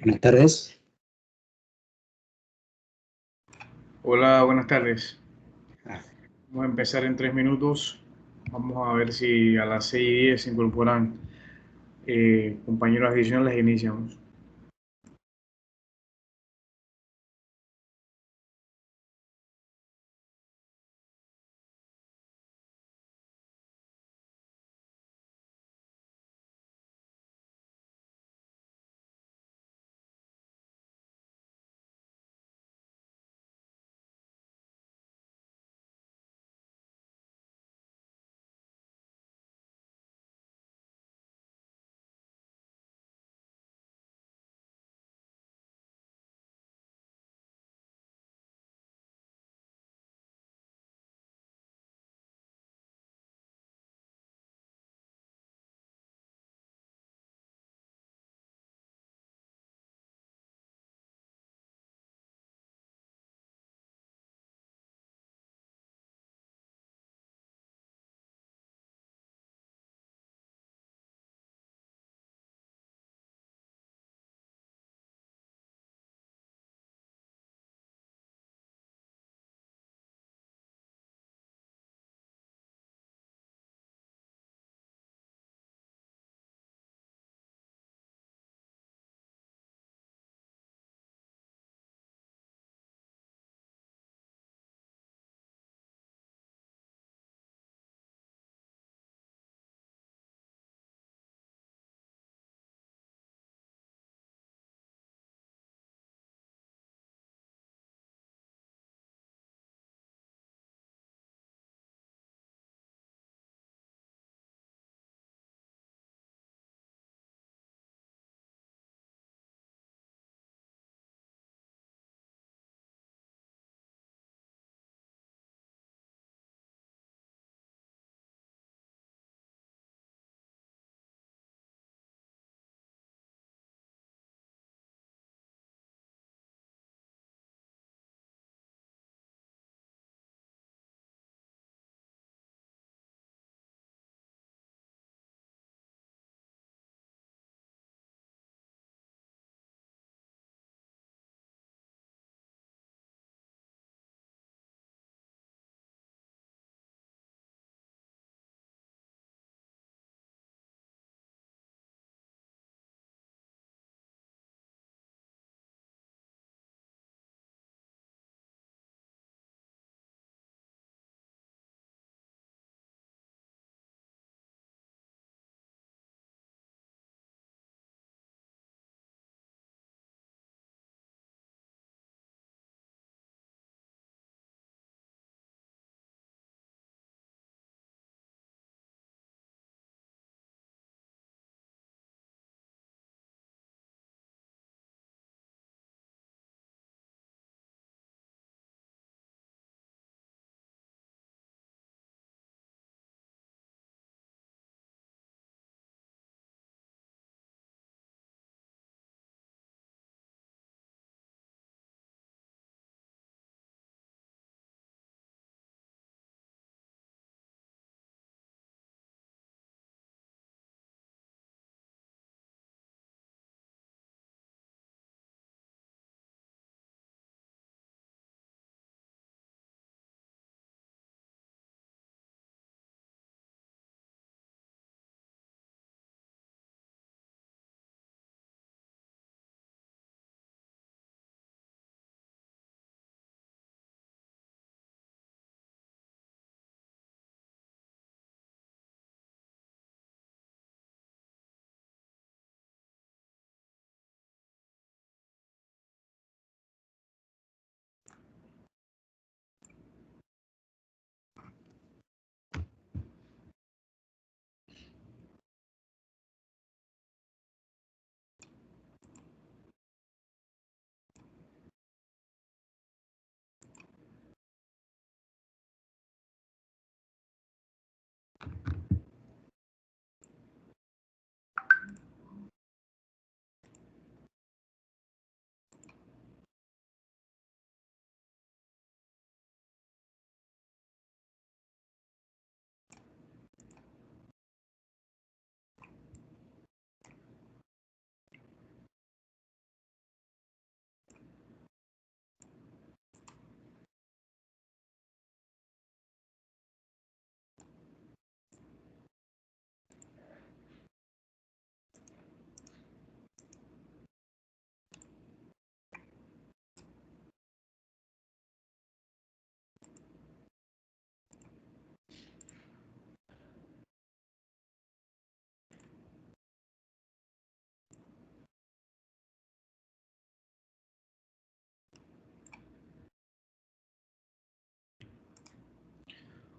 Buenas tardes. Hola, buenas tardes. Ah, Vamos a empezar en 3 minutos. Vamos a ver si a las 6:10 se incorporan compañeros adicionales e iniciamos.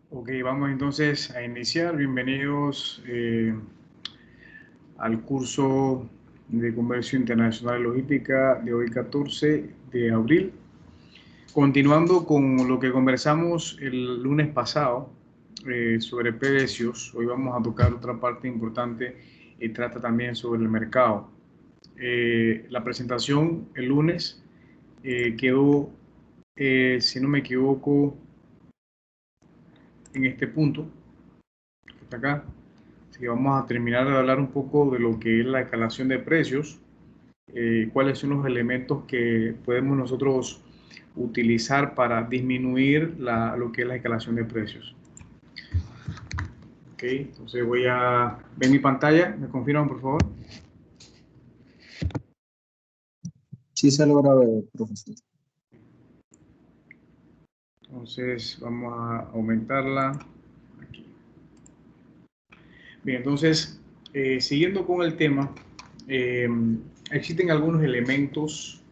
Ok, vamos entonces a iniciar. Bienvenidos al curso de Comercio Internacional y Logística de hoy 14 de abril. Continuando con lo que conversamos el lunes pasado sobre precios, hoy vamos a tocar otra parte importante y trata también sobre el mercado. La presentación el lunes quedó, si no me equivoco, en este punto, que está acá. Así que vamos a terminar de hablar un poco de lo que es la escalación de precios, cuáles son los elementos que podemos nosotros utilizar para disminuir lo que es la escalación de precios. Ok, entonces voy a ver mi pantalla, ¿me confirman por favor? Sí se logra ver, profesor. Entonces vamos a aumentarla aquí. Bien, entonces, siguiendo con el tema, eh, existen algunos elementos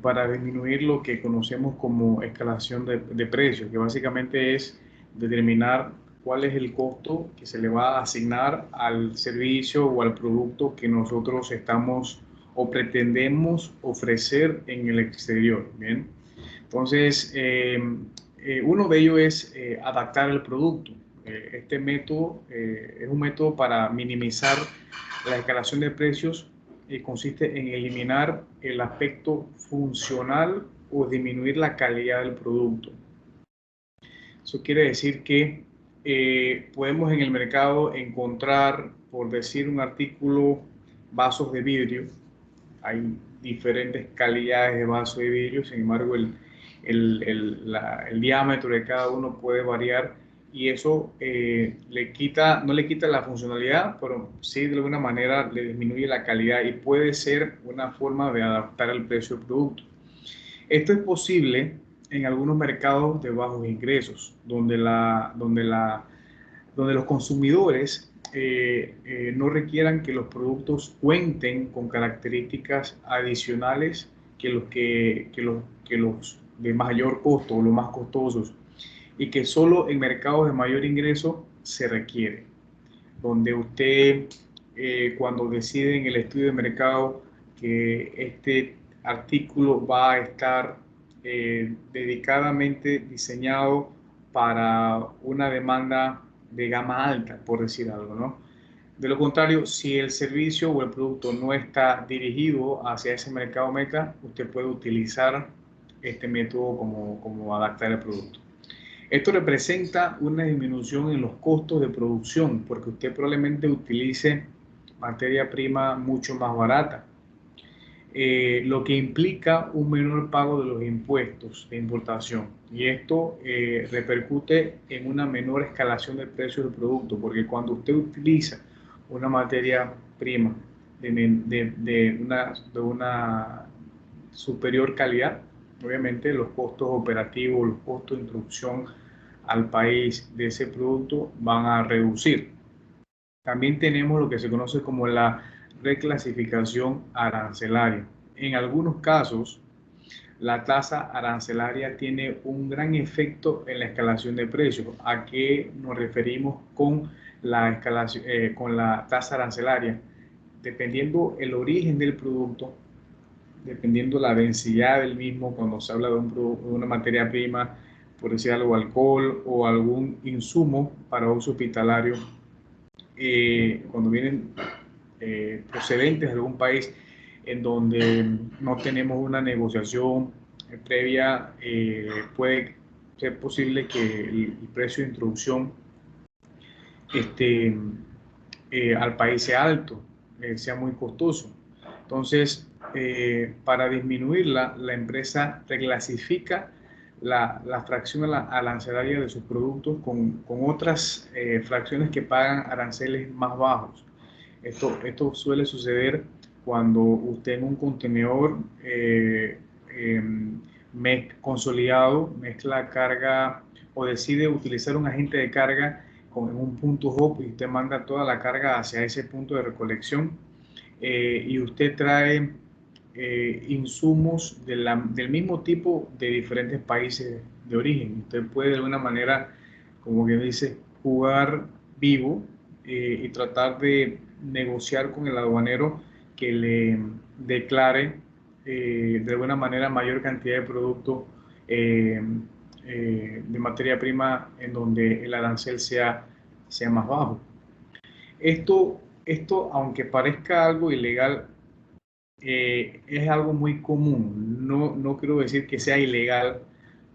para disminuir lo que conocemos como escalación de precios, que básicamente es determinar cuál es el costo que se le va a asignar al servicio o al producto que nosotros estamos o pretendemos ofrecer en el exterior. Bien, entonces uno de ellos es adaptar el producto. Este método es un método para minimizar la escalación de precios y consiste en eliminar el aspecto funcional o disminuir la calidad del producto. Eso quiere decir que podemos en el mercado encontrar, por decir un artículo, vasos de vidrio. Hay diferentes calidades de vasos de vidrio, sin embargo el diámetro de cada uno puede variar y eso no le quita la funcionalidad, pero sí de alguna manera le disminuye la calidad y puede ser una forma de adaptar el precio del producto. Esto es posible en algunos mercados de bajos ingresos, donde los consumidores no requieran que los productos cuenten con características adicionales que los de mayor costo o los más costosos y que solo en mercados de mayor ingreso se requiere, donde usted cuando decide en el estudio de mercado que este artículo va a estar dedicadamente diseñado para una demanda de gama alta, por decir algo, ¿no? De lo contrario, si el servicio o el producto no está dirigido hacia ese mercado meta, usted puede utilizar este método como adaptar el producto. Esto representa una disminución en los costos de producción porque usted probablemente utilice materia prima mucho más barata, lo que implica un menor pago de los impuestos de importación. Y esto repercute en una menor escalación de precios del producto, porque cuando usted utiliza una materia prima de una superior calidad, obviamente los costos operativos, los costos de introducción al país de ese producto van a reducir. También tenemos lo que se conoce como la reclasificación arancelaria. En algunos casos, la tasa arancelaria tiene un gran efecto en la escalación de precios. ¿A qué nos referimos con con la tasa arancelaria? Dependiendo el origen del producto, dependiendo la densidad del mismo, cuando se habla de una materia prima, por decir algo, alcohol o algún insumo para uso hospitalario, cuando vienen procedentes de algún país en donde no tenemos una negociación previa, puede ser posible que el precio de introducción este, al país sea alto, sea muy costoso. Entonces, para disminuirla, la empresa reclasifica la fracción arancelaria de sus productos con otras fracciones que pagan aranceles más bajos. Esto suele suceder cuando usted en un contenedor consolidado mezcla carga o decide utilizar un agente de carga en un punto hub y usted manda toda la carga hacia ese punto de recolección y usted trae insumos del mismo tipo de diferentes países de origen. Usted puede de alguna manera como que dice, jugar vivo y tratar de negociar con el aduanero que le declare de alguna manera mayor cantidad de producto de materia prima en donde el arancel sea más bajo. Esto, aunque parezca algo ilegal, es algo muy común. No quiero decir que sea ilegal,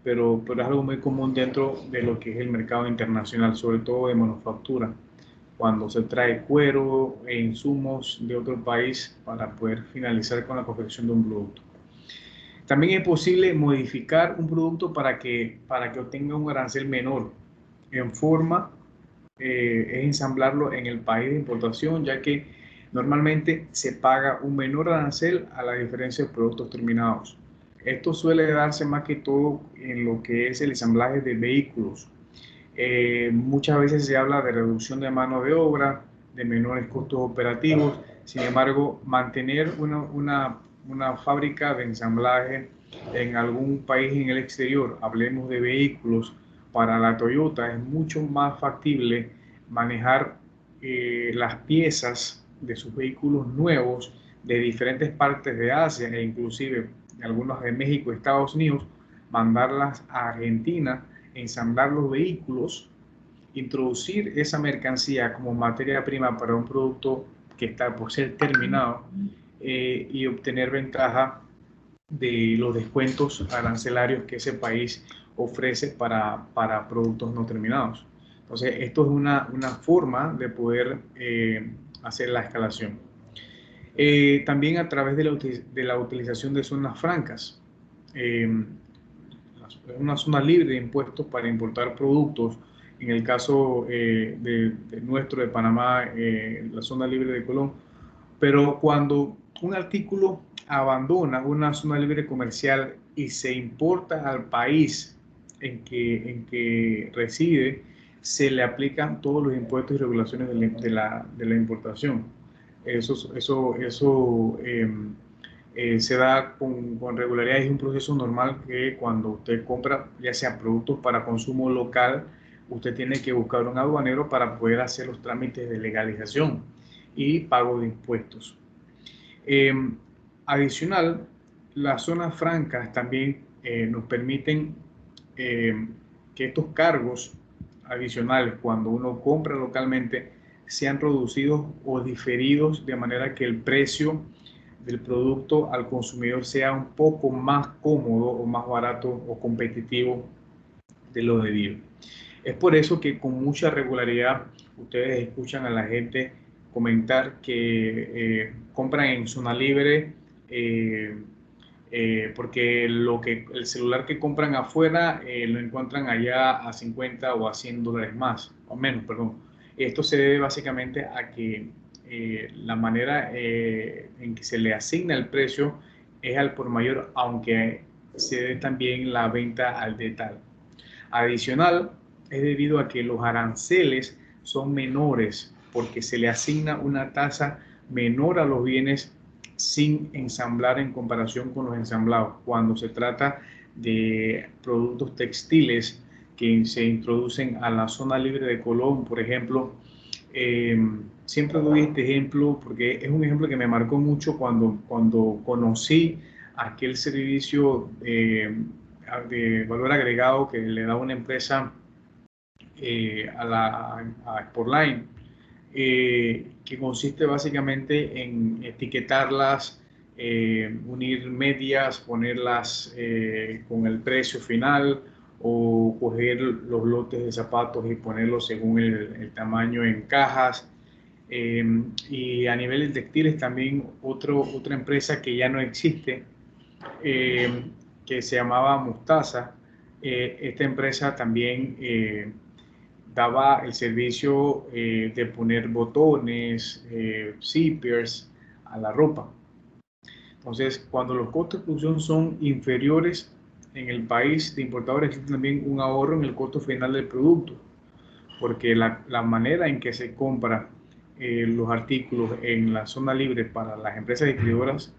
pero es algo muy común dentro de lo que es el mercado internacional, sobre todo de manufactura, cuando se trae cuero e insumos de otro país para poder finalizar con la confección de un producto. También es posible modificar un producto para que obtenga un arancel menor en forma es ensamblarlo en el país de importación, ya que normalmente se paga un menor arancel a la diferencia de productos terminados. Esto suele darse más que todo en lo que es el ensamblaje de vehículos. Muchas veces se habla de reducción de mano de obra, de menores costos operativos. Sin embargo, mantener una fábrica de ensamblaje en algún país en el exterior, hablemos de vehículos, para la Toyota es mucho más factible manejar las piezas de sus vehículos nuevos de diferentes partes de Asia e inclusive algunos de México y Estados Unidos, mandarlas a Argentina, ensamblar los vehículos, introducir esa mercancía como materia prima para un producto que está por ser terminado y obtener ventaja de los descuentos arancelarios que ese país ofrece para productos no terminados. Entonces, esto es una forma de poder hacer la escalación. También a través de la utilización de zonas francas. Una zona libre de impuestos para importar productos. En el caso de nuestro, de Panamá, la zona libre de Colón. Pero cuando un artículo abandona una zona libre comercial y se importa al país en que reside, se le aplican todos los impuestos y regulaciones de la importación. Eso se da con regularidad. Es un proceso normal que cuando usted compra, ya sea productos para consumo local, usted tiene que buscar un aduanero para poder hacer los trámites de legalización y pago de impuestos. Adicional, las zonas francas también nos permiten que estos cargos adicionales, cuando uno compra localmente, sean reducidos o diferidos de manera que el precio del producto al consumidor sea un poco más cómodo o más barato o competitivo de lo debido. Es por eso que con mucha regularidad ustedes escuchan a la gente comentar que compran en zona libre porque el celular que compran afuera lo encuentran allá a 50 o a $100 más, o menos, perdón. Esto se debe básicamente a que la manera en que se le asigna el precio es al por mayor, aunque se dé también la venta al detalle. Adicional, es debido a que los aranceles son menores porque se le asigna una tasa menor a los bienes sin ensamblar en comparación con los ensamblados. Cuando se trata de productos textiles que se introducen a la zona libre de Colón, por ejemplo, siempre doy este ejemplo porque es un ejemplo que me marcó mucho cuando conocí aquel servicio de valor agregado que le da una empresa a Sportline, que consiste básicamente en etiquetarlas, unir medias, ponerlas con el precio final o coger los lotes de zapatos y ponerlos según el tamaño en cajas. Y a nivel de textiles también otra empresa que ya no existe, que se llamaba Mustaza. Esta empresa también daba el servicio de poner botones, zippers a la ropa. Entonces, cuando los costos de producción son inferiores en el país de importadores, existe también un ahorro en el costo final del producto, porque la manera en que se compra los artículos en la zona libre para las empresas distribuidoras,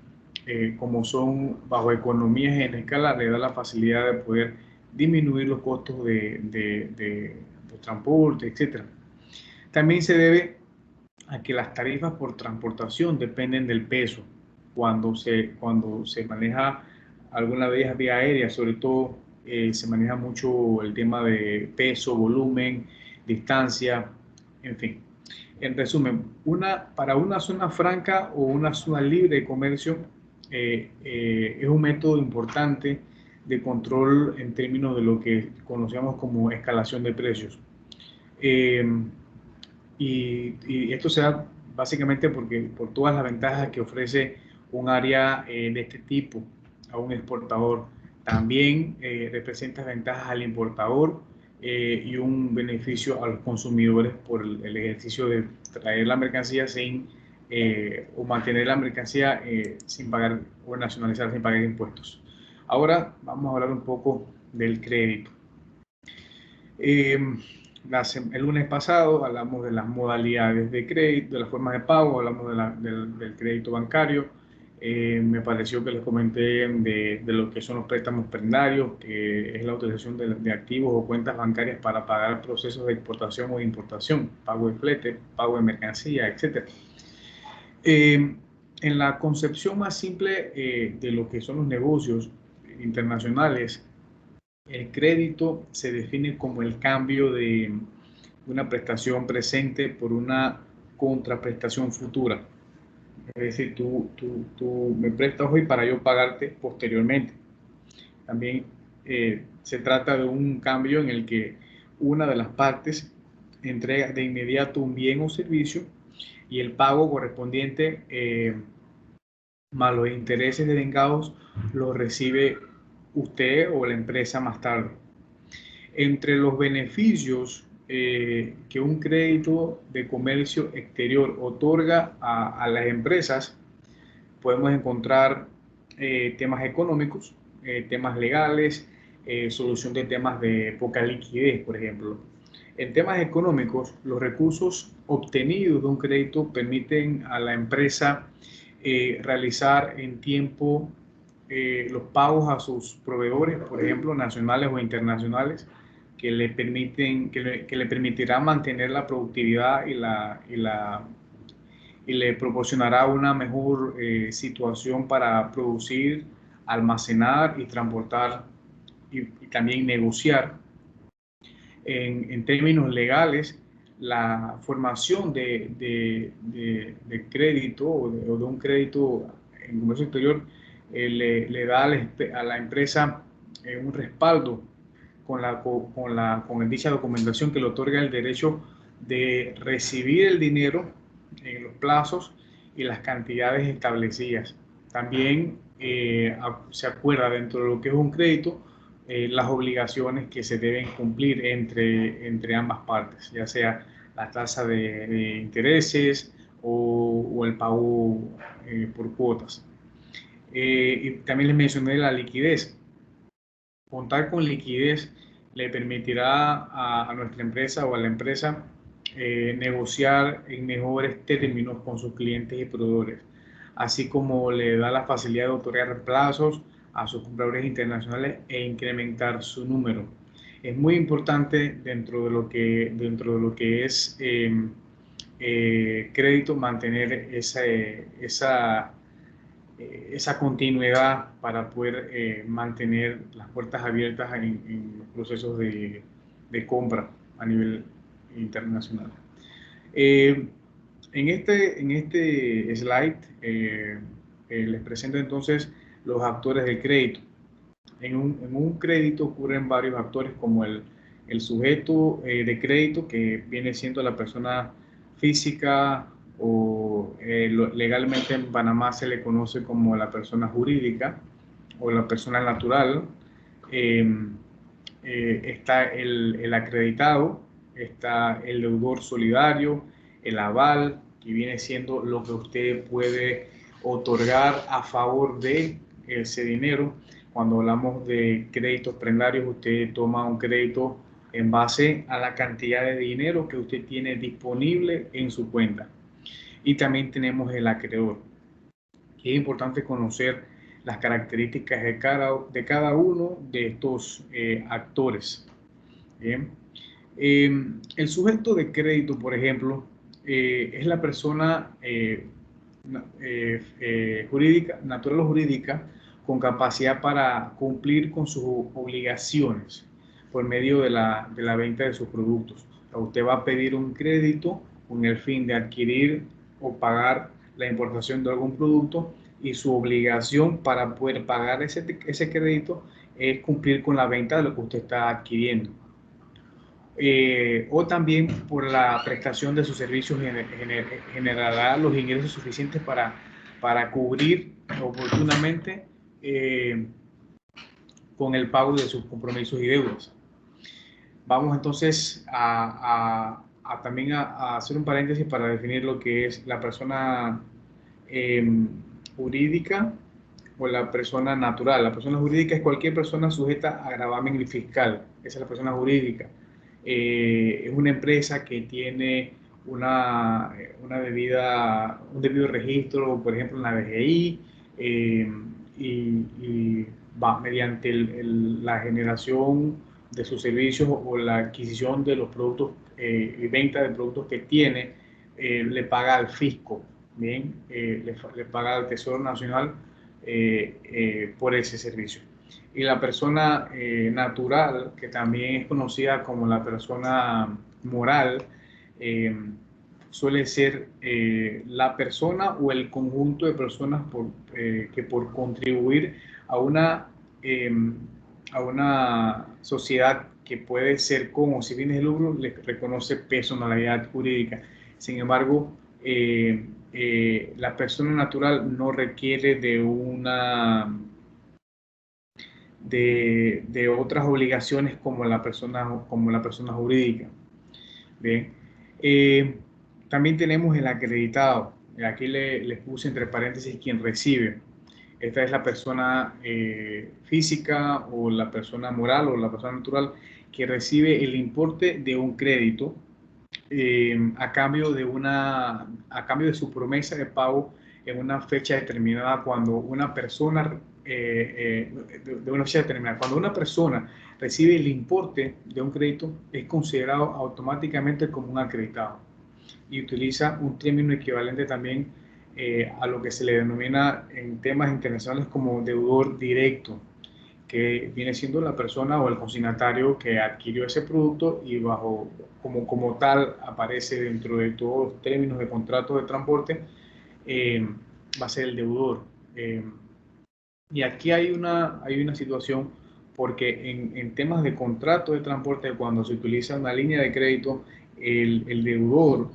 como son bajo economías en escala, le da la facilidad de poder disminuir los costos de los transportes, etc. También se debe a que las tarifas por transportación dependen del peso. Cuando se maneja alguna vía aérea, sobre todo, se maneja mucho el tema de peso, volumen, distancia, en fin. En resumen, para una zona franca o una zona libre de comercio es un método importante de control en términos de lo que conocemos como escalación de precios. Y esto se da básicamente por todas las ventajas que ofrece un área de este tipo a un exportador. También representa ventajas al importador y un beneficio a los consumidores por el ejercicio de traer la mercancía o mantener la mercancía sin pagar o nacionalizar sin pagar impuestos. Ahora vamos a hablar un poco del crédito. El lunes pasado hablamos de las modalidades de crédito, de las formas de pago, hablamos del crédito bancario. Me pareció que les comenté de lo que son los préstamos prendarios, que es la utilización de activos o cuentas bancarias para pagar procesos de exportación o de importación, pago de flete, pago de mercancía, etc. En la concepción más simple de lo que son los negocios internacionales, el crédito se define como el cambio de una prestación presente por una contraprestación futura. Es decir, tú me prestas hoy para yo pagarte posteriormente. También se trata de un cambio en el que una de las partes entrega de inmediato un bien o servicio y el pago correspondiente más los intereses devengados los recibe usted o la empresa más tarde. Entre los beneficios que un crédito de comercio exterior otorga a las empresas, podemos encontrar temas económicos, temas legales, solución de temas de poca liquidez, por ejemplo. En temas económicos, los recursos obtenidos de un crédito permiten a la empresa realizar en tiempo los pagos a sus proveedores, por ejemplo, nacionales o internacionales, que le permitirá mantener la productividad y le proporcionará una mejor situación para producir, almacenar y transportar y también negociar. En términos legales, la formación de crédito o de un crédito en comercio exterior le da a la empresa un respaldo con dicha documentación que le otorga el derecho de recibir el dinero en los plazos y las cantidades establecidas. También se acuerda dentro de lo que es un crédito las obligaciones que se deben cumplir entre ambas partes, ya sea la tasa de intereses o el pago por cuotas. Y también les mencioné la liquidez. Contar con liquidez le permitirá a nuestra empresa o a la empresa negociar en mejores términos con sus clientes y proveedores, así como le da la facilidad de otorgar plazos a sus compradores internacionales e incrementar su número. Es muy importante dentro de lo que es crédito mantener esa continuidad para poder mantener las puertas abiertas en los procesos de compra a nivel internacional. En este slide les presento entonces los actores del crédito. En un crédito ocurren varios actores como el sujeto de crédito, que viene siendo la persona física o legalmente en Panamá se le conoce como la persona jurídica o la persona natural. Está el acreditado, está el deudor solidario, el aval, que viene siendo lo que usted puede otorgar a favor de ese dinero. Cuando hablamos de créditos prendarios, usted toma un crédito en base a la cantidad de dinero que usted tiene disponible en su cuenta. Y también tenemos el acreedor, que es importante conocer las características de cada uno de estos actores. Bien. El sujeto de crédito, por ejemplo, es la persona jurídica, natural o jurídica, con capacidad para cumplir con sus obligaciones por medio de la venta de sus productos. O sea, usted va a pedir un crédito con el fin de adquirir o pagar la importación de algún producto, y su obligación para poder pagar ese crédito es cumplir con la venta de lo que usted está adquiriendo. O también por la prestación de sus servicios generará los ingresos suficientes para cubrir oportunamente con el pago de sus compromisos y deudas. Vamos entonces también a hacer un paréntesis para definir lo que es la persona jurídica o la persona natural. La persona jurídica es cualquier persona sujeta a gravamen fiscal. Esa es la persona jurídica. Es una empresa que tiene un debido registro, por ejemplo, en la DGI, y va mediante la generación de sus servicios o la adquisición de los productos y venta de productos que tiene, le paga al fisco, ¿bien? Le paga al Tesoro Nacional por ese servicio. Y la persona natural, que también es conocida como la persona moral, suele ser la persona o el conjunto de personas que por contribuir a eh, una sociedad que puede ser con o sin fines de lucro, le reconoce personalidad jurídica. Sin embargo, la persona natural no requiere de otras obligaciones como la persona jurídica. Bien. También tenemos el acreditado. Aquí les puse entre paréntesis quien recibe. Esta es la persona física o la persona moral o la persona natural que recibe el importe de un crédito a cambio de su promesa de pago en una fecha determinada. Cuando una persona cuando una persona recibe el importe de un crédito, es considerado automáticamente como un acreditado y utiliza un término equivalente también a lo que se le denomina en temas internacionales como deudor directo, que viene siendo la persona o el consignatario que adquirió ese producto y como tal aparece dentro de todos los términos de contrato de transporte, va a ser el deudor. Y aquí hay una situación, porque en temas de contrato de transporte, cuando se utiliza una línea de crédito, el deudor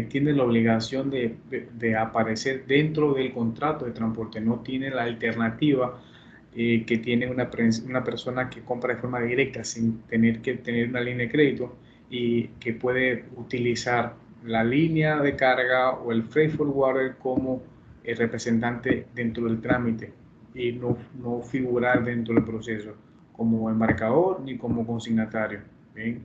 tiene la obligación de aparecer dentro del contrato de transporte, no tiene la alternativa que tiene una persona que compra de forma directa sin tener que tener una línea de crédito, y que puede utilizar la línea de carga o el freight forwarder como representante dentro del trámite y no figurar dentro del proceso como embarcador ni como consignatario. ¿Bien?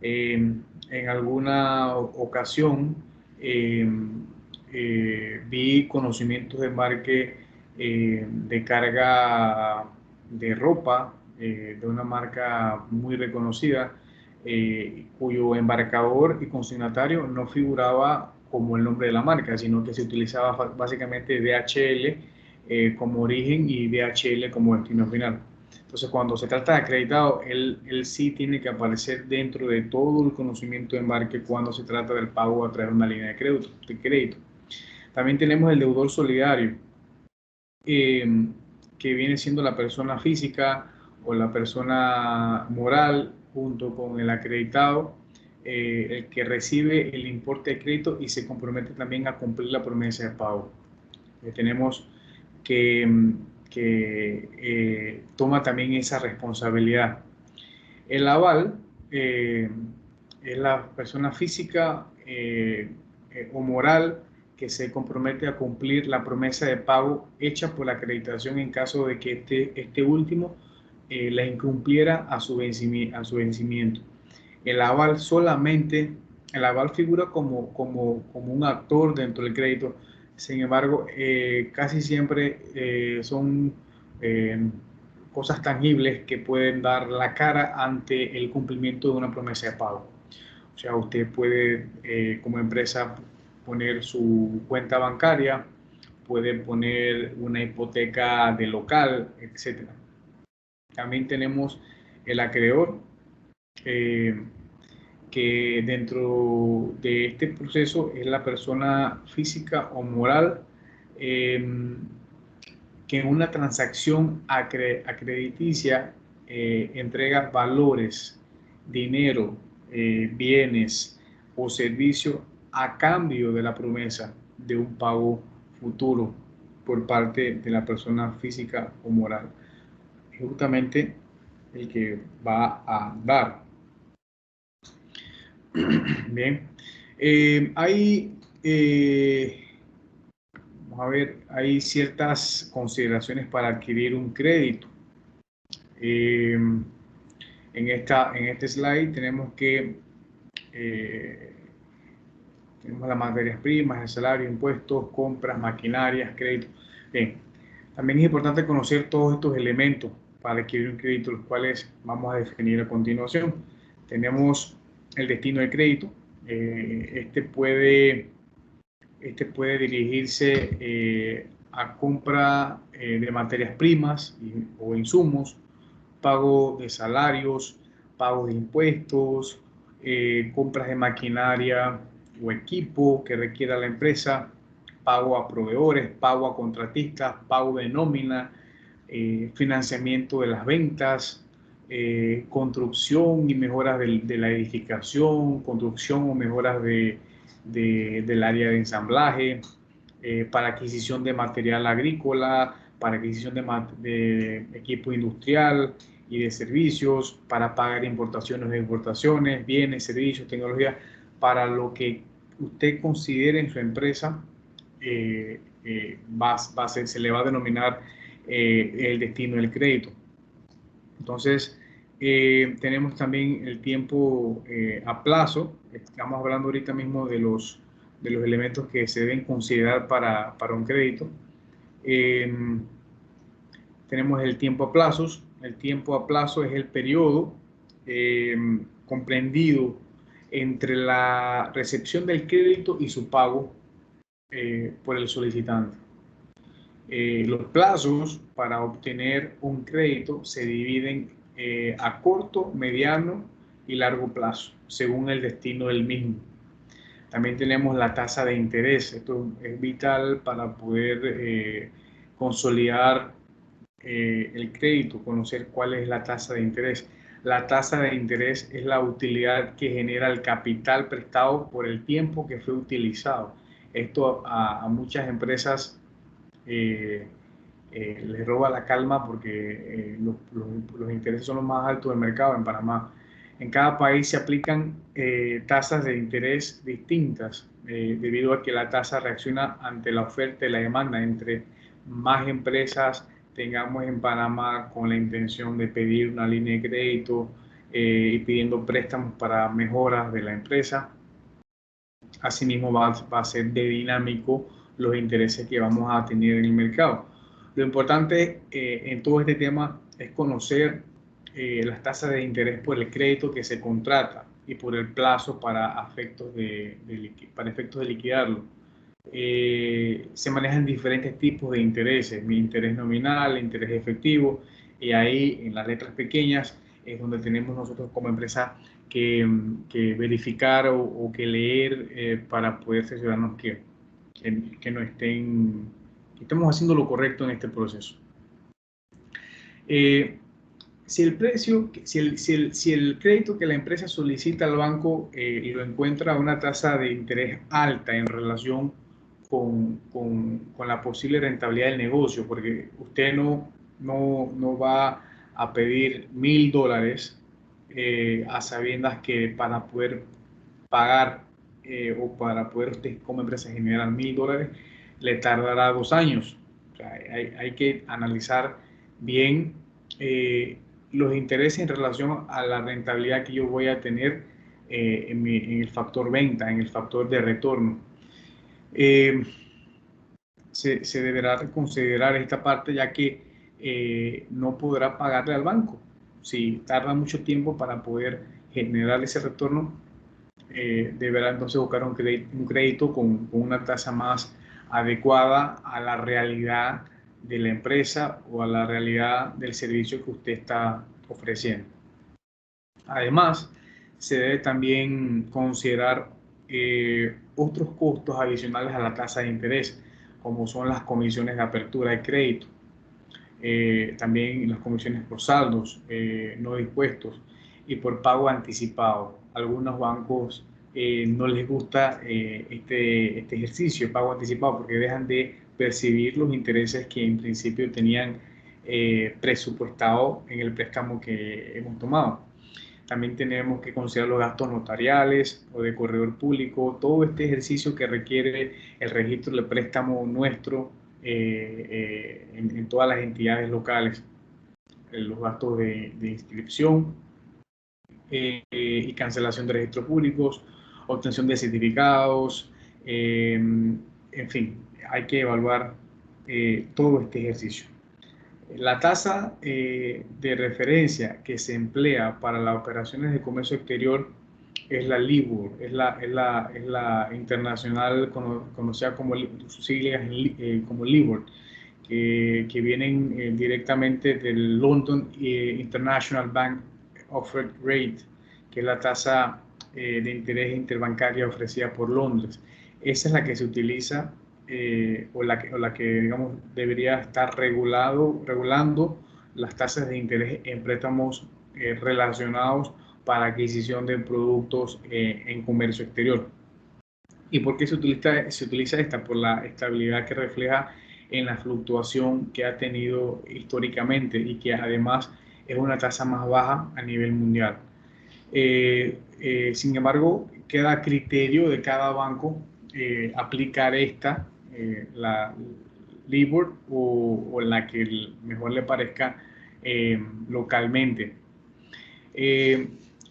En alguna ocasión vi conocimientos de embarque de carga de ropa de una marca muy reconocida, cuyo embarcador y consignatario no figuraba como el nombre de la marca, sino que se utilizaba básicamente DHL como origen y DHL como destino final. Entonces, cuando se trata de acreditado, él sí tiene que aparecer dentro de todo el conocimiento de embarque cuando se trata del pago a través de una línea de crédito. También tenemos el deudor solidario, que viene siendo la persona física o la persona moral junto con el acreditado, el que recibe el importe de crédito y se compromete también a cumplir la promesa de pago. Tenemos que toma también esa responsabilidad. El aval es la persona física o moral que se compromete a cumplir la promesa de pago hecha por la acreditación en caso de que este último la incumpliera a su vencimiento. El aval figura como un actor dentro del crédito. Sin embargo, casi siempre son cosas tangibles que pueden dar la cara ante el cumplimiento de una promesa de pago. O sea, usted puede, como empresa, poner su cuenta bancaria, puede poner una hipoteca de local, etc. También tenemos el acreedor, que dentro de este proceso es la persona física o moral que en una transacción acrediticia entrega valores, dinero, bienes o servicios a cambio de la promesa de un pago futuro por parte de la persona física o moral. Es justamente el que va a dar. Bien, vamos a ver, hay ciertas consideraciones para adquirir un crédito. En este slide tenemos tenemos las materias primas, el salario, impuestos, compras, maquinarias, créditos. Bien, también es importante conocer todos estos elementos para adquirir un crédito, los cuales vamos a definir a continuación. Tenemos el destino del crédito. Este puede dirigirse a compra de materias primas o insumos, pago de salarios, pago de impuestos, compras de maquinaria o equipo que requiera la empresa, pago a proveedores, pago a contratistas, pago de nómina, financiamiento de las ventas, construcción y mejoras de la edificación, construcción o mejoras del área de ensamblaje, para adquisición de material agrícola, para adquisición de equipo industrial y de servicios, para pagar importaciones e exportaciones, bienes, servicios, tecnología, para lo que usted considere en su empresa, se le va a denominar el destino del crédito. Entonces, tenemos también el tiempo a plazo. Estamos hablando ahorita mismo de los elementos que se deben considerar para un crédito. Tenemos el tiempo a plazos. El tiempo a plazo es el periodo comprendido entre la recepción del crédito y su pago por el solicitante. Los plazos para obtener un crédito se dividen a corto, mediano y largo plazo, según el destino del mismo. También tenemos la tasa de interés. Esto es vital para poder consolidar el crédito, conocer cuál es la tasa de interés. La tasa de interés es la utilidad que genera el capital prestado por el tiempo que fue utilizado. Esto a muchas empresas les roba la calma porque los intereses son los más altos del mercado en Panamá. En cada país se aplican tasas de interés distintas debido a que la tasa reacciona ante la oferta y la demanda. Entre más empresas tengamos en Panamá con la intención de pedir una línea de crédito y pidiendo préstamos para mejoras de la empresa, asimismo va a ser de dinámico los intereses que vamos a tener en el mercado. Lo importante en todo este tema es conocer las tasas de interés por el crédito que se contrata y por el plazo para efectos de liquidarlo. Se manejan diferentes tipos de intereses, mi interés nominal, interés efectivo, y ahí en las letras pequeñas es donde tenemos nosotros como empresa que verificar o que leer para poder asegurarnos que no estén, que estemos haciendo lo correcto en este proceso. Si el crédito que la empresa solicita al banco y lo encuentra a una tasa de interés alta en relación con la posible rentabilidad del negocio, porque usted no va a pedir $1,000 a sabiendas que para poder pagar o para poder usted como empresa generar $1,000 le tardará 2 años. O sea, hay que analizar bien los intereses en relación a la rentabilidad que yo voy a tener en el factor venta, en el factor de retorno. Se deberá considerar esta parte, ya que no podrá pagarle al banco. Si tarda mucho tiempo para poder generar ese retorno, deberá entonces buscar un crédito con una tasa más adecuada a la realidad de la empresa o a la realidad del servicio que usted está ofreciendo. Además, se debe también considerar otros costos adicionales a la tasa de interés, como son las comisiones de apertura de crédito, también las comisiones por saldos no dispuestos y por pago anticipado. Algunos bancos no les gusta este ejercicio de pago anticipado porque dejan de percibir los intereses que en principio tenían presupuestado en el préstamo que hemos tomado. También tenemos que considerar los gastos notariales o de corredor público, todo este ejercicio que requiere el registro del préstamo nuestro en todas las entidades locales, los gastos de inscripción y cancelación de registros públicos, obtención de certificados, en fin, hay que evaluar todo este ejercicio. La tasa de referencia que se emplea para las operaciones de comercio exterior es la LIBOR, es la internacional conocida como sus siglas como LIBOR, que vienen directamente del London International Bank Offered Rate, que es la tasa de interés interbancaria ofrecida por Londres. Esa es la que se utiliza o la que digamos debería estar regulando las tasas de interés en préstamos relacionados para adquisición de productos en comercio exterior. ¿Y por qué se utiliza esta? Por la estabilidad que refleja en la fluctuación que ha tenido históricamente y que además es una tasa más baja a nivel mundial. Sin embargo, queda a criterio de cada banco aplicar la LIBOR o la que mejor le parezca localmente.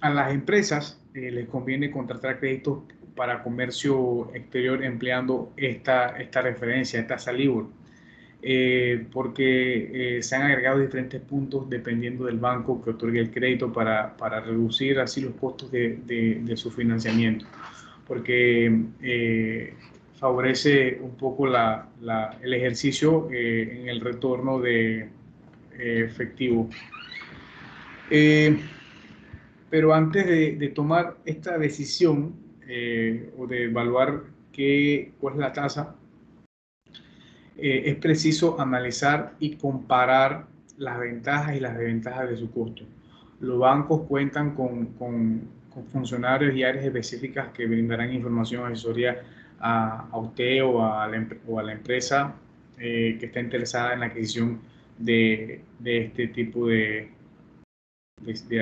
A las empresas les conviene contratar créditos para comercio exterior empleando esta referencia, esta tasa LIBOR, porque se han agregado diferentes puntos dependiendo del banco que otorgue el crédito para reducir así los costos de su financiamiento, porque favorece un poco el ejercicio en el retorno de efectivo. Pero antes de tomar esta decisión o de evaluar cuál es la tasa, es preciso analizar y comparar las ventajas y las desventajas de su costo. Los bancos cuentan con funcionarios y áreas específicas que brindarán información, asesoría a usted o a la empresa que está interesada en la adquisición de este tipo de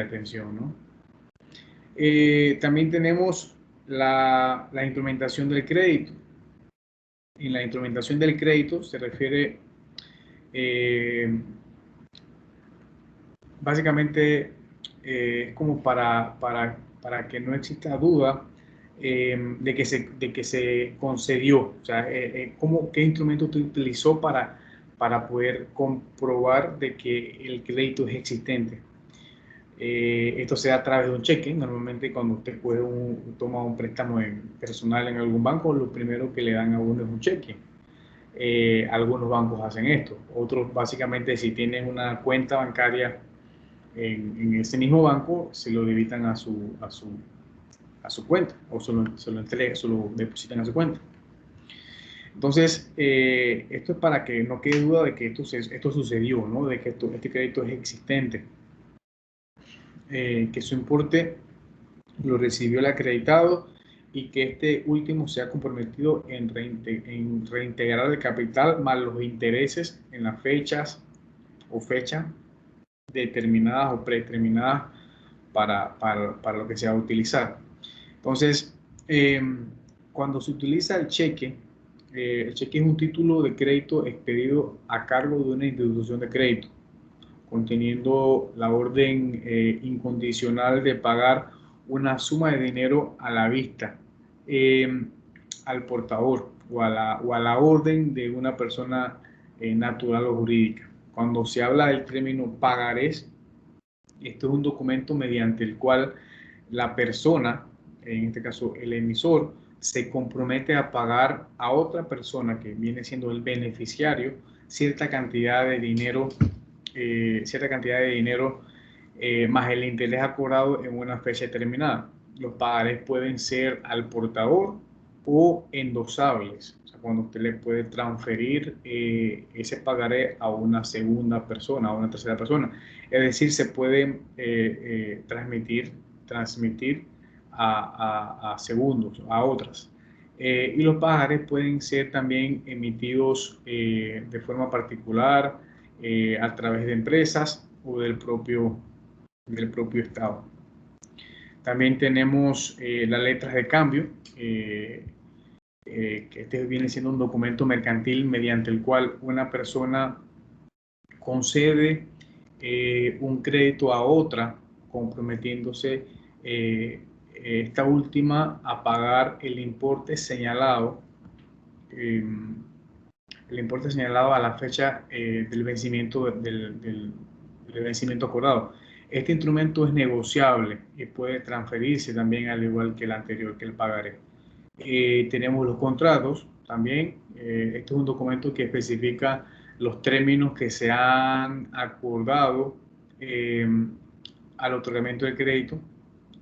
atención, ¿no? También tenemos la instrumentación del crédito. En la instrumentación del crédito se refiere básicamente es como para que no exista duda de que se concedió, o sea, qué instrumento usted utilizó para poder comprobar de que el crédito es existente. Esto se da a través de un cheque. Normalmente cuando usted toma un préstamo personal en algún banco, lo primero que le dan a uno es un cheque. Algunos bancos hacen esto. Otros, básicamente, si tienen una cuenta bancaria en ese mismo banco, se lo debitan a su cuenta o se lo depositan a su cuenta. Entonces, esto es para que no quede duda de que esto sucedió, ¿no? De que este crédito es existente. Que su importe lo recibió el acreditado y que este último se ha comprometido en reintegrar el capital más los intereses en las fechas o fechas determinadas o predeterminadas para lo que se va a utilizar. Entonces, cuando se utiliza el cheque es un título de crédito expedido a cargo de una institución de crédito, conteniendo la orden incondicional de pagar una suma de dinero a la vista al portador o a la orden de una persona natural o jurídica, Cuando se habla del término pagarés, esto es un documento mediante el cual la persona, en este caso el emisor, se compromete a pagar a otra persona que viene siendo el beneficiario cierta cantidad de dinero, más el interés acordado en una fecha determinada. Los pagarés pueden ser al portador o endosables, o sea, cuando usted le puede transferir ese pagaré a una segunda persona, a una tercera persona. Es decir, se pueden transmitir a segundos, a otras. Y los pagarés pueden ser también emitidos de forma particular a través de empresas o del propio Estado. También tenemos las letras de cambio, que este viene siendo un documento mercantil mediante el cual una persona concede un crédito a otra, comprometiéndose esta última a pagar el importe señalado a la fecha del vencimiento del vencimiento acordado. Este instrumento es negociable y puede transferirse también al igual que el anterior, que el pagaré. Tenemos los contratos también. Este es un documento que especifica los términos que se han acordado al otorgamiento del crédito,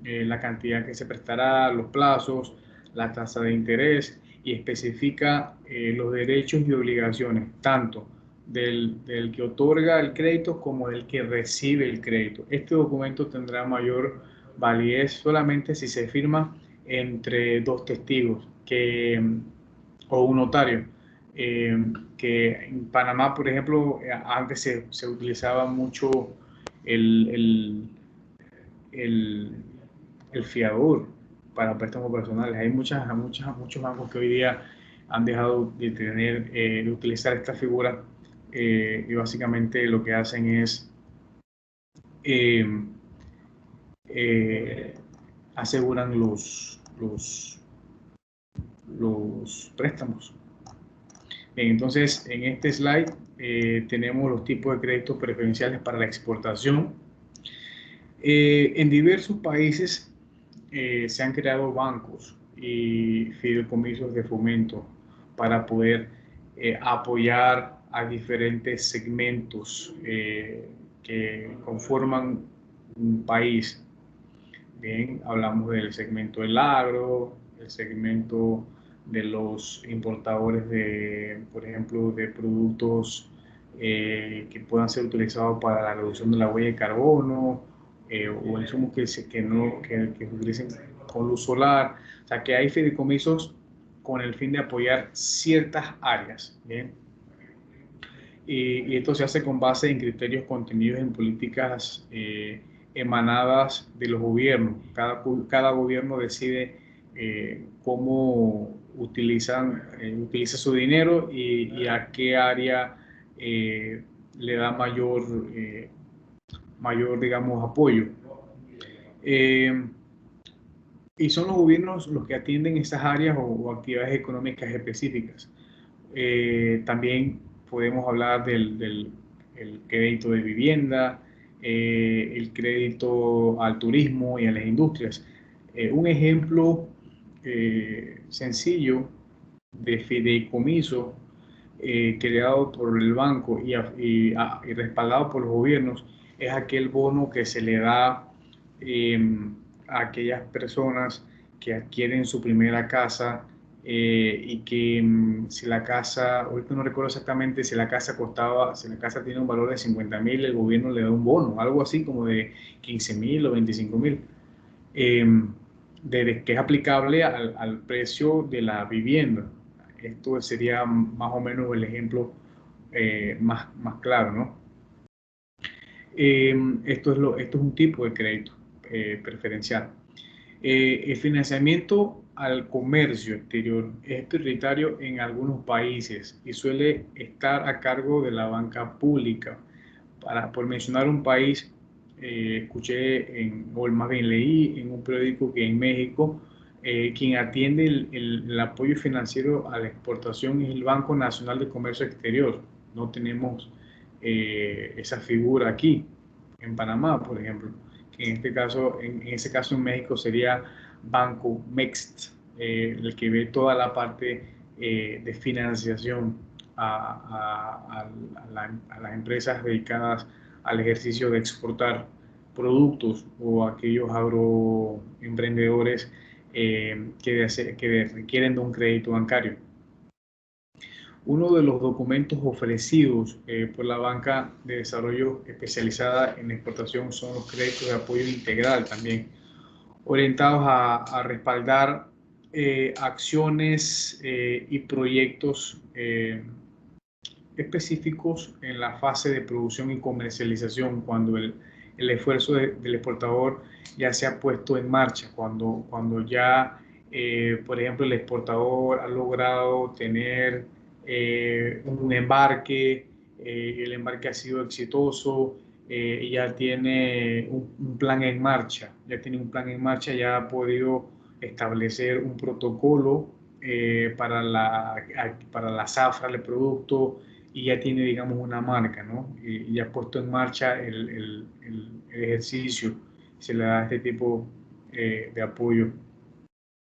la cantidad que se prestará, los plazos, la tasa de interés, y especifica los derechos y obligaciones tanto del que otorga el crédito como del que recibe el crédito. Este documento tendrá mayor validez solamente si se firma entre dos testigos o un notario. Que en Panamá, por ejemplo, antes se utilizaba mucho el, el, el fiador para préstamos personales. Hay muchos bancos que hoy día han dejado de utilizar esta figura y básicamente lo que hacen es eh, eh, aseguran los préstamos. Bien, entonces en este slide tenemos los tipos de créditos preferenciales para la exportación. En diversos países se han creado bancos y fideicomisos de fomento para poder apoyar a diferentes segmentos que conforman un país. Bien, hablamos del segmento del agro, el segmento de los importadores de, por ejemplo, de productos que puedan ser utilizados para la reducción de la huella de carbono, o insumos que se utilicen con luz solar. O sea, que hay fideicomisos con el fin de apoyar ciertas áreas. ¿Bien? Y esto se hace con base en criterios contenidos en políticas emanadas de los gobiernos. Cada gobierno decide cómo utiliza su dinero y a qué área le da mayor, digamos, apoyo. Y son los gobiernos los que atienden esas áreas o actividades económicas específicas. También podemos hablar del el crédito de vivienda, el crédito al turismo y a las industrias. Un ejemplo sencillo de fideicomiso creado por el banco y respaldado por los gobiernos es aquel bono que se le da a aquellas personas que adquieren su primera casa y que si la casa, ahorita no recuerdo exactamente si la casa tiene un valor de 50.000, el gobierno le da un bono, algo así como de 15.000 o 25.000, que es aplicable al precio de la vivienda. Esto sería más o menos el ejemplo más claro, ¿no? Esto es un tipo de crédito preferencial. El financiamiento al comercio exterior es prioritario en algunos países y suele estar a cargo de la banca pública. Por mencionar un país, escuché, o más bien leí en un periódico que en México, quien atiende el apoyo financiero a la exportación es el Banco Nacional de Comercio Exterior. No tenemos esa figura aquí en Panamá, por ejemplo, que en ese caso en México sería Banco Mext, el que ve toda la parte de financiación a las empresas dedicadas al ejercicio de exportar productos o aquellos agroemprendedores que requieren de un crédito bancario. Uno de los documentos ofrecidos por la banca de desarrollo especializada en exportación son los créditos de apoyo integral, también orientados a respaldar acciones y proyectos específicos en la fase de producción y comercialización, cuando el esfuerzo del exportador ya se ha puesto en marcha, cuando ya, por ejemplo, el exportador ha logrado tener un embarque, el embarque ha sido exitoso, ya tiene un plan en marcha, ya ha podido establecer un protocolo para la zafra del producto, y ya tiene, digamos, una marca, ¿no? Y ya ha puesto en marcha el ejercicio, se le da este tipo de apoyo.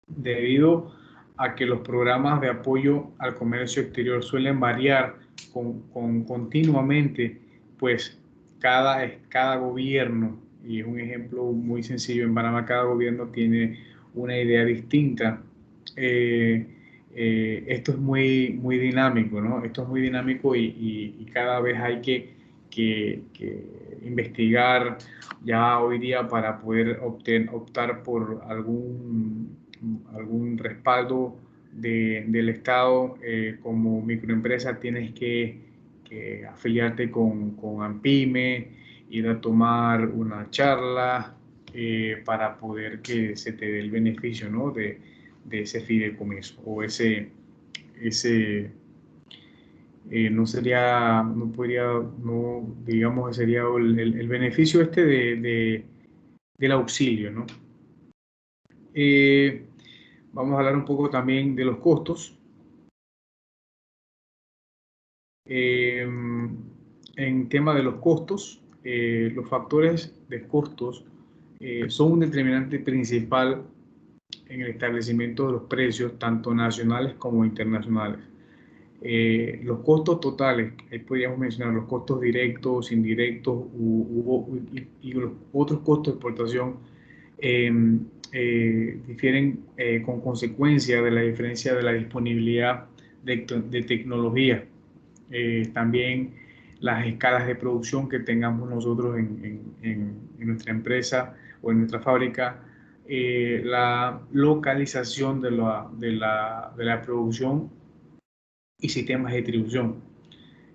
Debido a que los programas de apoyo al comercio exterior suelen variar continuamente, pues cada gobierno, y es un ejemplo muy sencillo, en Panamá cada gobierno tiene una idea distinta. Esto es muy dinámico, ¿no? Esto es muy dinámico y cada vez hay que investigar ya hoy día para poder optar por algún respaldo del Estado. Como microempresa tienes que afiliarte con AMPIME, ir a tomar una charla para poder que se te dé el beneficio, ¿no? de ese fideicomiso o ese no podría, no, digamos, sería el beneficio este del auxilio, ¿no? Vamos a hablar un poco también de los costos. En tema de los costos, los factores de costos son un determinante principal en el establecimiento de los precios, tanto nacionales como internacionales. Los costos totales, ahí podríamos mencionar los costos directos, indirectos y los otros costos de exportación, difieren con consecuencia de la diferencia de la disponibilidad de tecnología. También las escalas de producción que tengamos nosotros en nuestra empresa o en nuestra fábrica, la localización de la producción y sistemas de distribución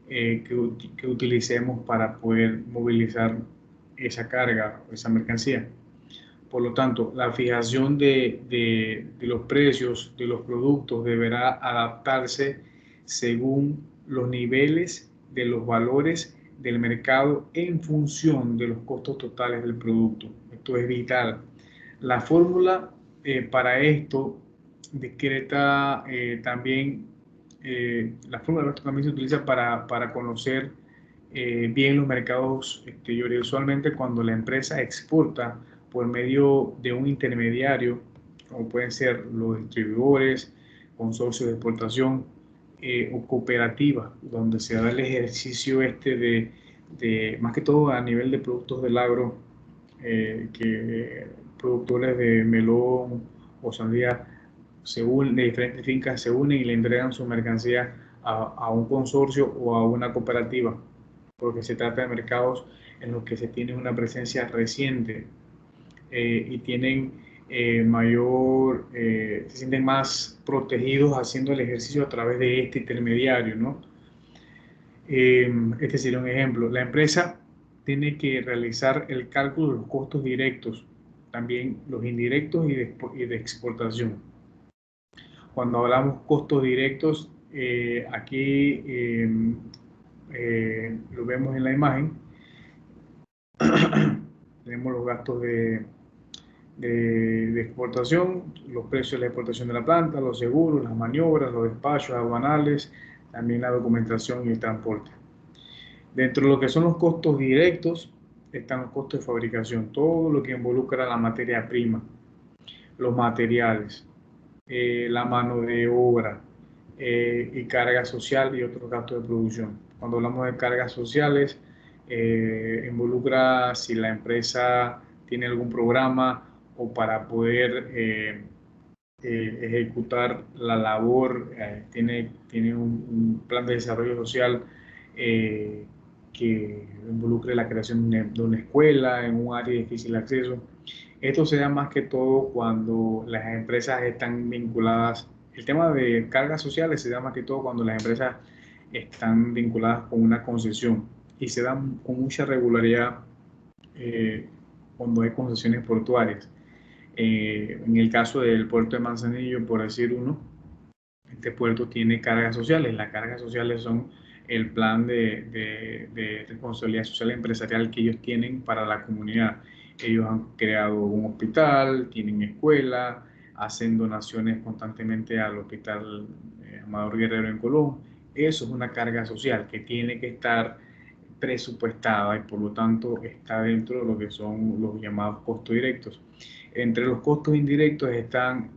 que utilicemos para poder movilizar esa carga, esa mercancía. Por lo tanto, la fijación de los precios de los productos deberá adaptarse según los niveles de los valores del mercado en función de los costos totales del producto. Esto es vital. La fórmula para esto decreta también, la fórmula de esto también se utiliza para conocer bien los mercados exteriores. Usualmente cuando la empresa exporta por medio de un intermediario, como pueden ser los distribuidores, consorcios de exportación o cooperativas, donde se da el ejercicio más que todo a nivel de productos del agro, que productores de melón o sandía de diferentes fincas se unen y le entregan su mercancía a un consorcio o a una cooperativa, porque se trata de mercados en los que se tiene una presencia reciente y tienen se sienten más protegidos haciendo el ejercicio a través de este intermediario, ¿no? Este sería un ejemplo. La empresa tiene que realizar el cálculo de los costos directos, también los indirectos y de exportación. Cuando hablamos costos directos, aquí lo vemos en la imagen. Tenemos los gastos de exportación, los precios de la exportación de la planta, los seguros, las maniobras, los despachos aduanales, también la documentación y el transporte. Dentro de lo que son los costos directos están los costos de fabricación, todo lo que involucra la materia prima, los materiales, la mano de obra y carga social y otros gastos de producción. Cuando hablamos de cargas sociales, involucra si la empresa tiene algún programa o para poder ejecutar la labor, tiene un plan de desarrollo social eh, que involucre la creación de una escuela en un área de difícil acceso. Esto se da más que todo cuando las empresas están vinculadas. El tema de cargas sociales se da más que todo cuando las empresas están vinculadas con una concesión y se dan con mucha regularidad cuando hay concesiones portuarias. En el caso del puerto de Manzanillo, por decir uno, este puerto tiene cargas sociales. Las cargas sociales son el plan de responsabilidad social empresarial que ellos tienen para la comunidad. Ellos han creado un hospital, tienen escuela, hacen donaciones constantemente al hospital Amador Guerrero en Colón. Eso es una carga social que tiene que estar presupuestada y por lo tanto está dentro de lo que son los llamados costos directos. Entre los costos indirectos están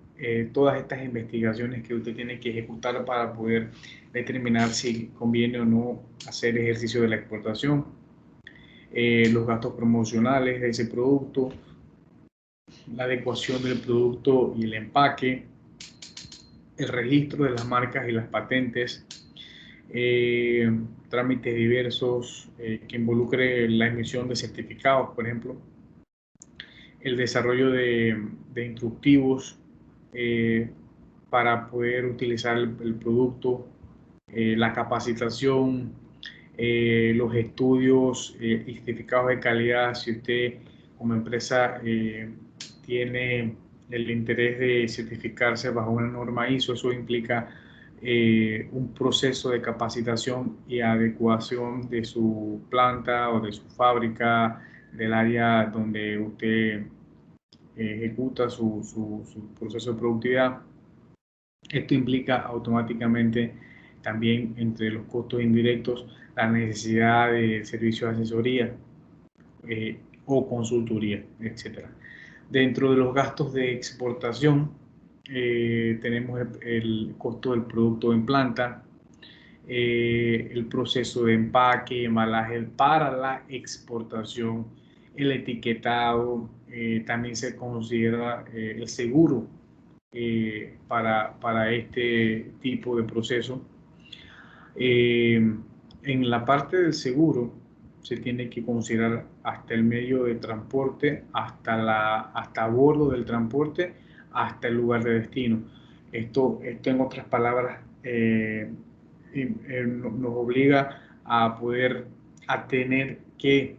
todas estas investigaciones que usted tiene que ejecutar para poder determinar si conviene o no hacer ejercicio de la exportación, los gastos promocionales de ese producto, la adecuación del producto y el empaque, el registro de las marcas y las patentes, trámites diversos que involucre la emisión de certificados, por ejemplo, el desarrollo de instructivos para poder utilizar el producto, la capacitación, los estudios y certificados de calidad. Si usted como empresa tiene el interés de certificarse bajo una norma ISO, eso implica un proceso de capacitación y adecuación de su planta o de su fábrica, del área donde usted ejecuta su proceso de productividad. Esto implica automáticamente también entre los costos indirectos la necesidad de servicios de asesoría o consultoría, etc. Dentro de los gastos de exportación tenemos el costo del producto en planta, el proceso de empaque, embalaje para la exportación, el etiquetado, también se considera el seguro para este tipo de proceso. En la parte del seguro se tiene que considerar hasta el medio de transporte, hasta a bordo del transporte, hasta el lugar de destino. Esto en otras palabras nos obliga a poder tener que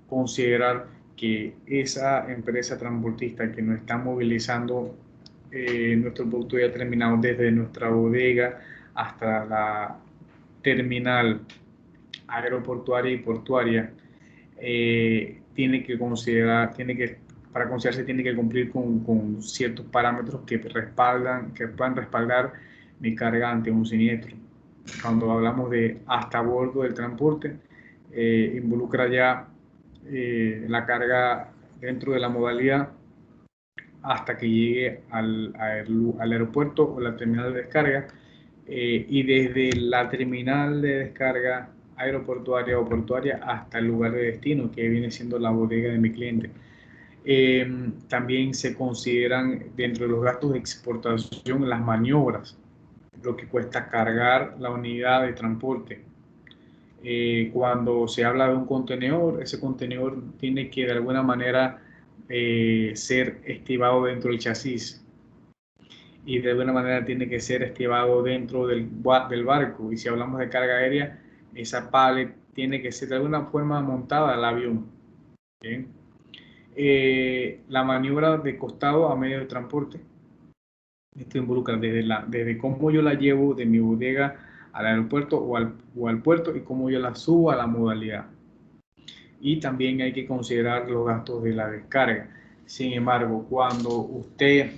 considerar que esa empresa transportista que nos está movilizando nuestro producto ya terminado desde nuestra bodega hasta la terminal aeroportuaria y portuaria, para considerarse tiene que cumplir con ciertos parámetros que puedan respaldar mi carga ante un siniestro. Cuando hablamos de hasta bordo del transporte, involucra ya la carga dentro de la modalidad hasta que llegue al aeropuerto o la terminal de descarga, y desde la terminal de descarga aeroportuaria o portuaria hasta el lugar de destino, que viene siendo la bodega de mi cliente. También se consideran dentro de los gastos de exportación las maniobras, lo que cuesta cargar la unidad de transporte. Cuando se habla de un contenedor, ese contenedor tiene que de alguna manera ser estibado dentro del chasis y de alguna manera tiene que ser estibado dentro del barco. Y si hablamos de carga aérea, esa pallet tiene que ser de alguna forma montada al avión. ¿Bien? La maniobra de costado a medio de transporte. Esto involucra desde cómo yo la llevo de mi bodega al aeropuerto o al puerto y cómo yo la subo a la modalidad. Y también hay que considerar los gastos de la descarga. Sin embargo, cuando usted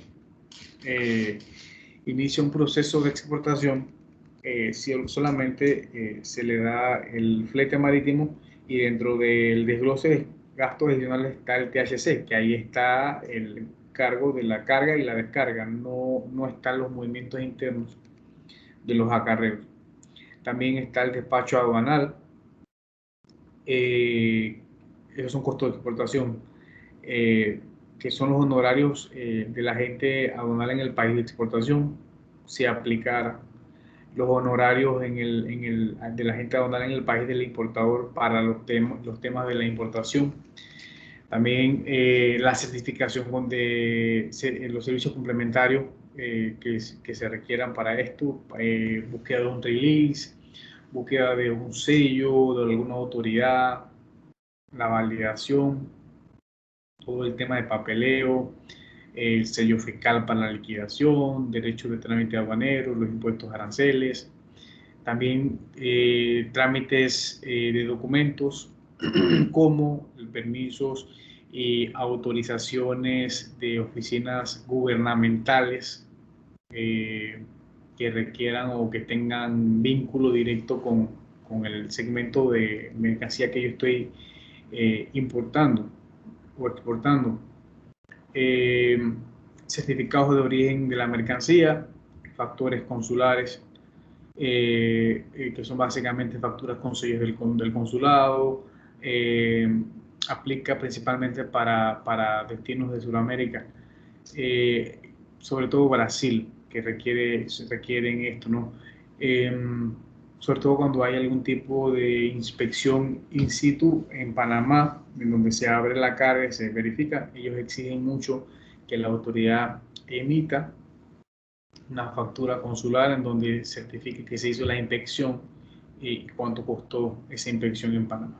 inicia un proceso de exportación, solamente se le da el flete marítimo, y dentro del desglose de gastos adicionales está el THC, que ahí está el cargo de la carga y la descarga, no están los movimientos internos de los acarreos. También está el despacho aduanal, esos son costos de exportación, que son los honorarios de la agente aduanal en el país de exportación. Se aplicará los honorarios de la agente aduanal en el país del importador para los temas de la importación. También la certificación de los servicios complementarios que se requieran para esto, búsqueda de un release, búsqueda de un sello de alguna autoridad, la validación, todo el tema de papeleo, el sello fiscal para la liquidación, derechos de trámite aduanero, los impuestos aranceles, también trámites de documentos como permisos y autorizaciones de oficinas gubernamentales que requieran o que tengan vínculo directo con el segmento de mercancía que yo estoy importando o exportando. Certificados de origen de la mercancía, factores consulares, que son básicamente facturas con sellos del consulado. Aplica principalmente para destinos de Sudamérica, sobre todo Brasil, que requieren esto, ¿no? Sobre todo cuando hay algún tipo de inspección in situ en Panamá, en donde se abre la carga y se verifica, ellos exigen mucho que la autoridad emita una factura consular en donde certifique que se hizo la inspección y cuánto costó esa inspección en Panamá.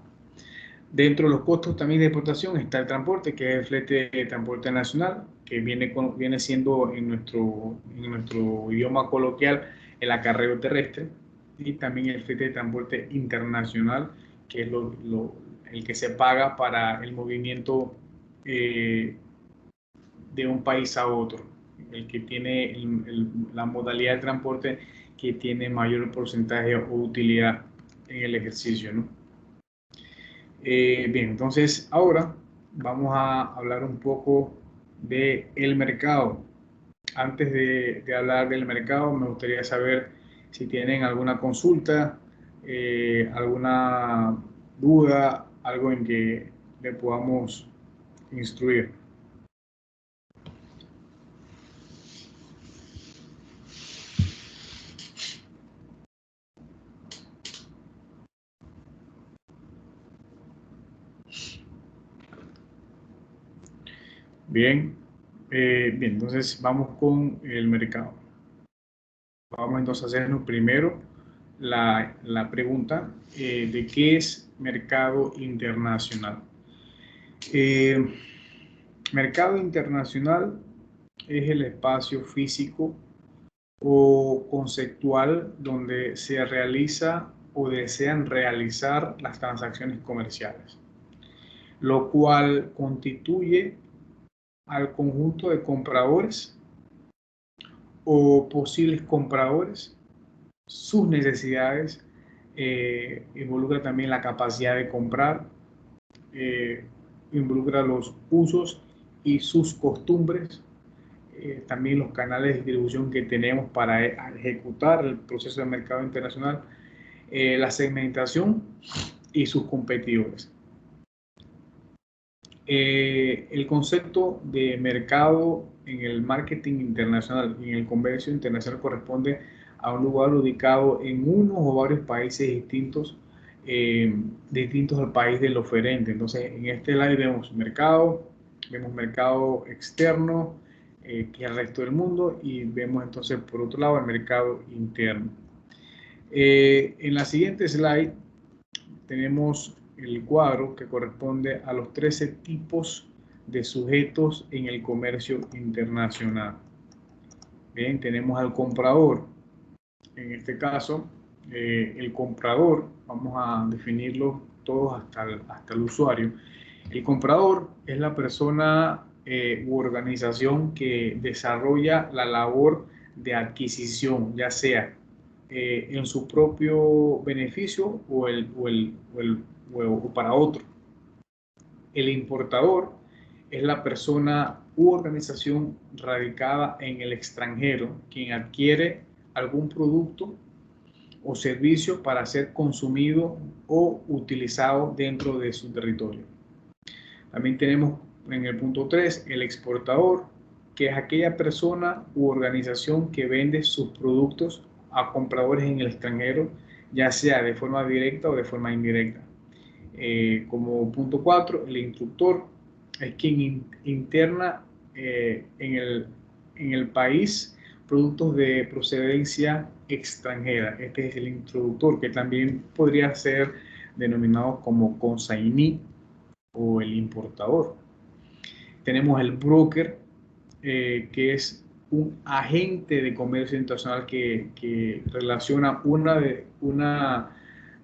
Dentro de los costos también de exportación está el transporte, que es el flete de transporte nacional, que viene siendo en nuestro idioma coloquial el acarreo terrestre, y también el flete de transporte internacional, que es el que se paga para el movimiento de un país a otro, el que tiene la modalidad de transporte que tiene mayor porcentaje o utilidad en el ejercicio, ¿no? Bien, entonces ahora vamos a hablar un poco del mercado. Antes de hablar del mercado, me gustaría saber si tienen alguna consulta, alguna duda, algo en que le podamos instruir. Bien, bien, entonces vamos con el mercado. Vamos entonces a hacernos primero la pregunta de qué es mercado internacional. Mercado internacional es el espacio físico o conceptual donde se realiza o desean realizar las transacciones comerciales, lo cual constituye al conjunto de compradores o posibles compradores, sus necesidades, involucra también la capacidad de comprar, involucra los usos y sus costumbres, también los canales de distribución que tenemos para ejecutar el proceso de mercado internacional, la segmentación y sus competidores. El concepto de mercado en el marketing internacional y en el comercio internacional corresponde a un lugar ubicado en uno o varios países distintos, distintos al país del oferente. Entonces, en este slide vemos mercado externo, que es el resto del mundo, y vemos entonces por otro lado el mercado interno. En la siguiente slide tenemos el cuadro que corresponde a los 13 tipos de sujetos en el comercio internacional. Bien, tenemos al comprador. En este caso, el comprador, vamos a definirlo todos hasta el usuario. El comprador es la persona u organización que desarrolla la labor de adquisición, ya sea en su propio beneficio o para otro. El importador es la persona u organización radicada en el extranjero quien adquiere algún producto o servicio para ser consumido o utilizado dentro de su territorio. También tenemos en el punto 3 el exportador, que es aquella persona u organización que vende sus productos a compradores en el extranjero, ya sea de forma directa o de forma indirecta. Como punto 4, el instructor es quien interna en el país productos de procedencia extranjera. Este es el introductor, que también podría ser denominado como consignee o el importador. Tenemos el broker, que es un agente de comercio internacional que relaciona una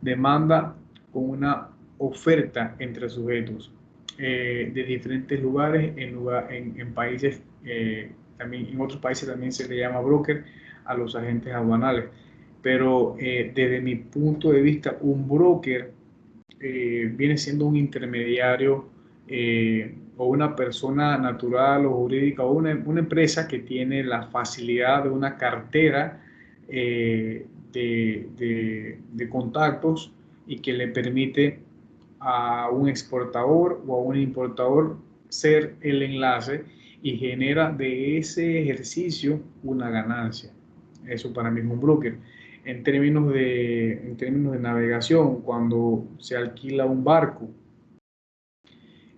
demanda con una oferta entre sujetos de diferentes lugares en países, también en otros países también se le llama broker a los agentes aduanales. Pero desde mi punto de vista, un broker viene siendo un intermediario o una persona natural o jurídica o una empresa que tiene la facilidad de una cartera de contactos y que le permite a un exportador o a un importador ser el enlace y genera de ese ejercicio una ganancia. Eso para mí es un broker. En términos de navegación, cuando se alquila un barco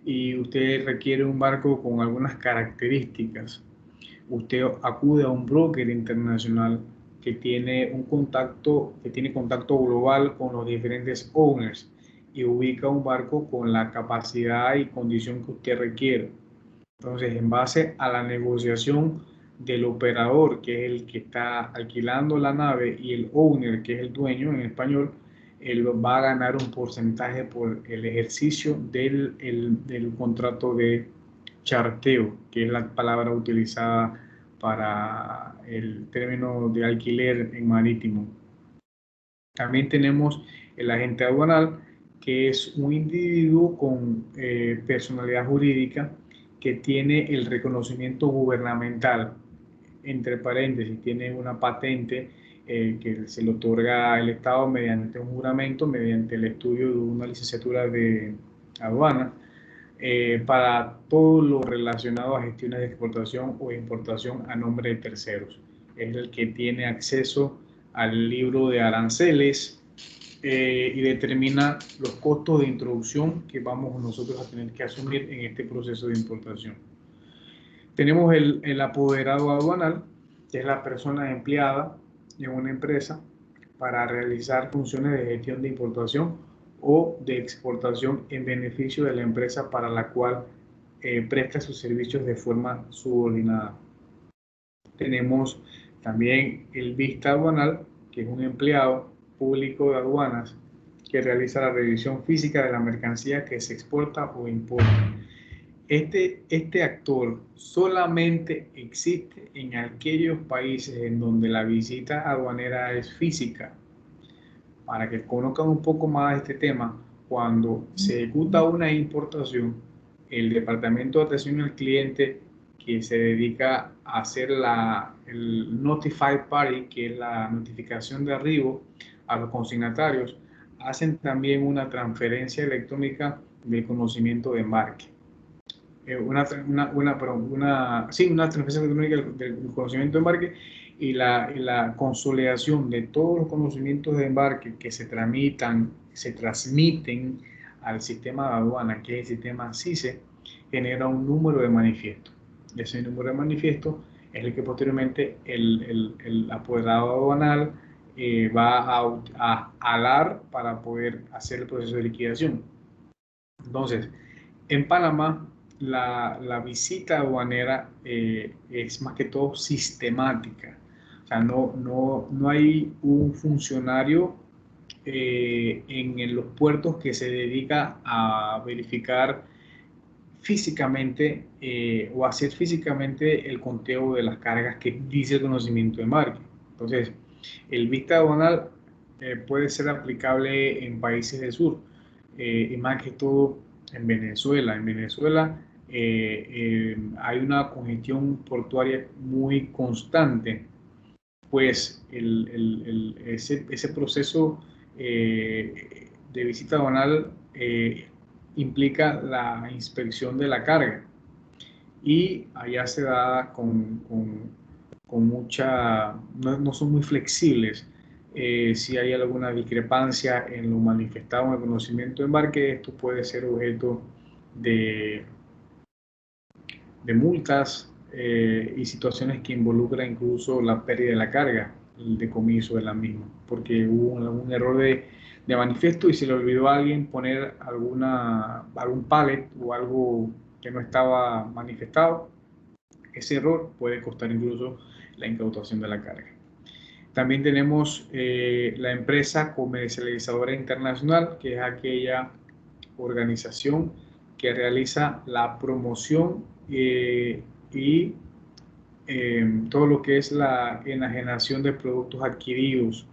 y usted requiere un barco con algunas características, usted acude a un broker internacional que tiene contacto global con los diferentes owners y ubica un barco con la capacidad y condición que usted requiere. Entonces, en base a la negociación del operador, que es el que está alquilando la nave, y el owner, que es el dueño en español, él va a ganar un porcentaje por el ejercicio del contrato de charteo, que es la palabra utilizada para el término de alquiler en marítimo. También tenemos el agente aduanal, que es un individuo con personalidad jurídica que tiene el reconocimiento gubernamental, entre paréntesis, tiene una patente que se le otorga al Estado mediante un juramento, mediante el estudio de una licenciatura de aduana, para todo lo relacionado a gestiones de exportación o importación a nombre de terceros. Es el que tiene acceso al libro de aranceles y determina los costos de introducción que vamos nosotros a tener que asumir en este proceso de importación. Tenemos el apoderado aduanal, que es la persona empleada en una empresa para realizar funciones de gestión de importación o de exportación en beneficio de la empresa para la cual presta sus servicios de forma subordinada. Tenemos también el vista aduanal, que es un empleado público de aduanas que realiza la revisión física de la mercancía que se exporta o importa. Este actor solamente existe en aquellos países en donde la visita aduanera es física. Para que conozcan un poco más de este tema, cuando se ejecuta una importación, el Departamento de Atención al Cliente, que se dedica a hacer el Notified Party, que es la notificación de arribo a los consignatarios, hacen también una transferencia electrónica del conocimiento de embarque. Una transferencia electrónica del conocimiento de embarque y la consolidación de todos los conocimientos de embarque que se transmiten al sistema de aduana, que es el sistema CICE, genera un número de manifiesto. Ese número de manifiesto es el que posteriormente el apoderado aduanal va a alar para poder hacer el proceso de liquidación. Entonces, en Panamá, la visita aduanera es más que todo sistemática. O sea, no hay un funcionario en los puertos que se dedica a verificar físicamente o hacer físicamente el conteo de las cargas que dice el conocimiento de embarque. Entonces, El vista aduanal puede ser aplicable en países del sur, y más que todo en Venezuela. En Venezuela hay una congestión portuaria muy constante, pues ese proceso de visita aduanal implica la inspección de la carga y allá se da con mucha, no son muy flexibles. Si hay alguna discrepancia en lo manifestado en el conocimiento de embarque, esto puede ser objeto de, de multas y situaciones que involucran incluso la pérdida de la carga, el decomiso de la misma, porque hubo un error de manifiesto y se le olvidó a alguien poner algún pallet o algo que no estaba manifestado. Ese error puede costar incluso la incautación de la carga. También tenemos la empresa comercializadora internacional, que es aquella organización que realiza la promoción y todo lo que es la enajenación de productos adquiridos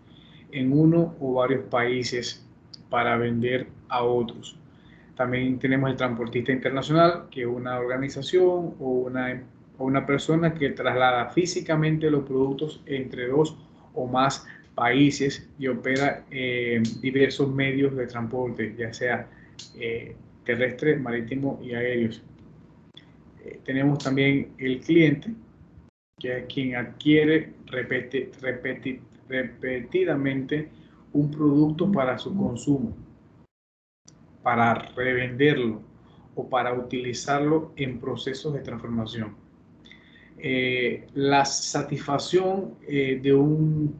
en uno o varios países para vender a otros. También tenemos el transportista internacional, que es una organización o una persona que traslada físicamente los productos entre dos o más países y opera diversos medios de transporte, ya sea terrestre, marítimo y aéreos. Tenemos también el cliente, que es quien adquiere repetidamente un producto para su consumo, para revenderlo o para utilizarlo en procesos de transformación. La satisfacción de un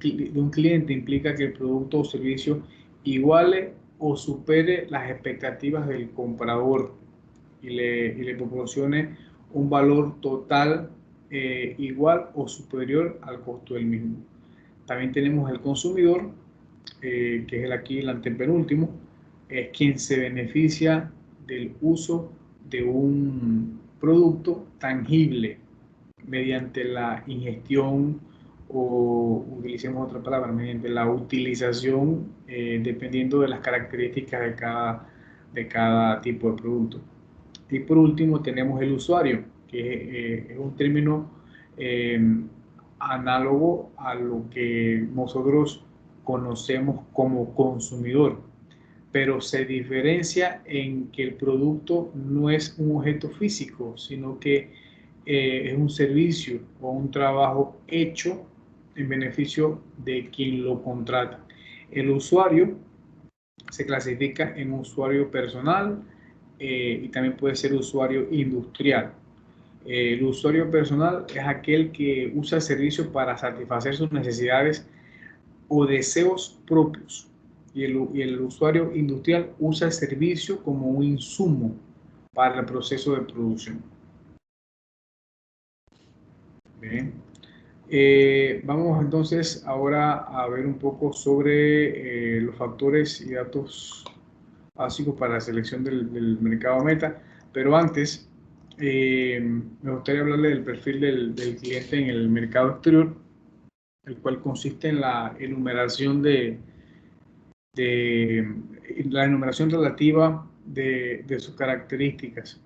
cliente implica que el producto o servicio iguale o supere las expectativas del comprador y le proporcione un valor total igual o superior al costo del mismo. También tenemos el consumidor, que es aquí el antepenúltimo, es quien se beneficia del uso de un producto tangible mediante la ingestión o, utilicemos otra palabra, mediante la utilización, dependiendo de las características de cada tipo de producto. Y por último tenemos el usuario, que es un término eh, análogo a lo que nosotros conocemos como consumidor, pero se diferencia en que el producto no es un objeto físico, sino que es un servicio o un trabajo hecho en beneficio de quien lo contrata. El usuario se clasifica en usuario personal y también puede ser usuario industrial. El usuario personal es aquel que usa el servicio para satisfacer sus necesidades o deseos propios. Y el usuario industrial usa el servicio como un insumo para el proceso de producción. Bien. Vamos entonces ahora a ver un poco sobre los factores y datos básicos para la selección del mercado meta, pero antes me gustaría hablarle del perfil del cliente en el mercado exterior, el cual consiste en la enumeración la enumeración relativa de sus características.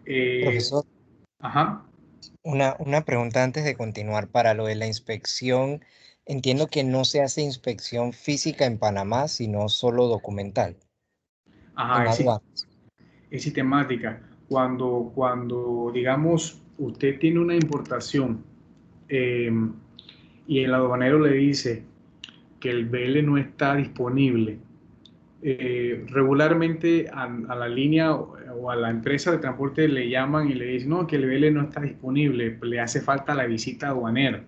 Profesor, Ajá. una pregunta antes de continuar. Para lo de la inspección, entiendo que no se hace inspección física en Panamá, sino solo documental Ajá, en aduanas. es sistemática. Cuando, digamos, usted tiene una importación eh, y el aduanero le dice que el BL no está disponible, regularmente a la línea o a la empresa de transporte le llaman y le dicen, no, que el BL no está disponible, le hace falta la visita aduanera.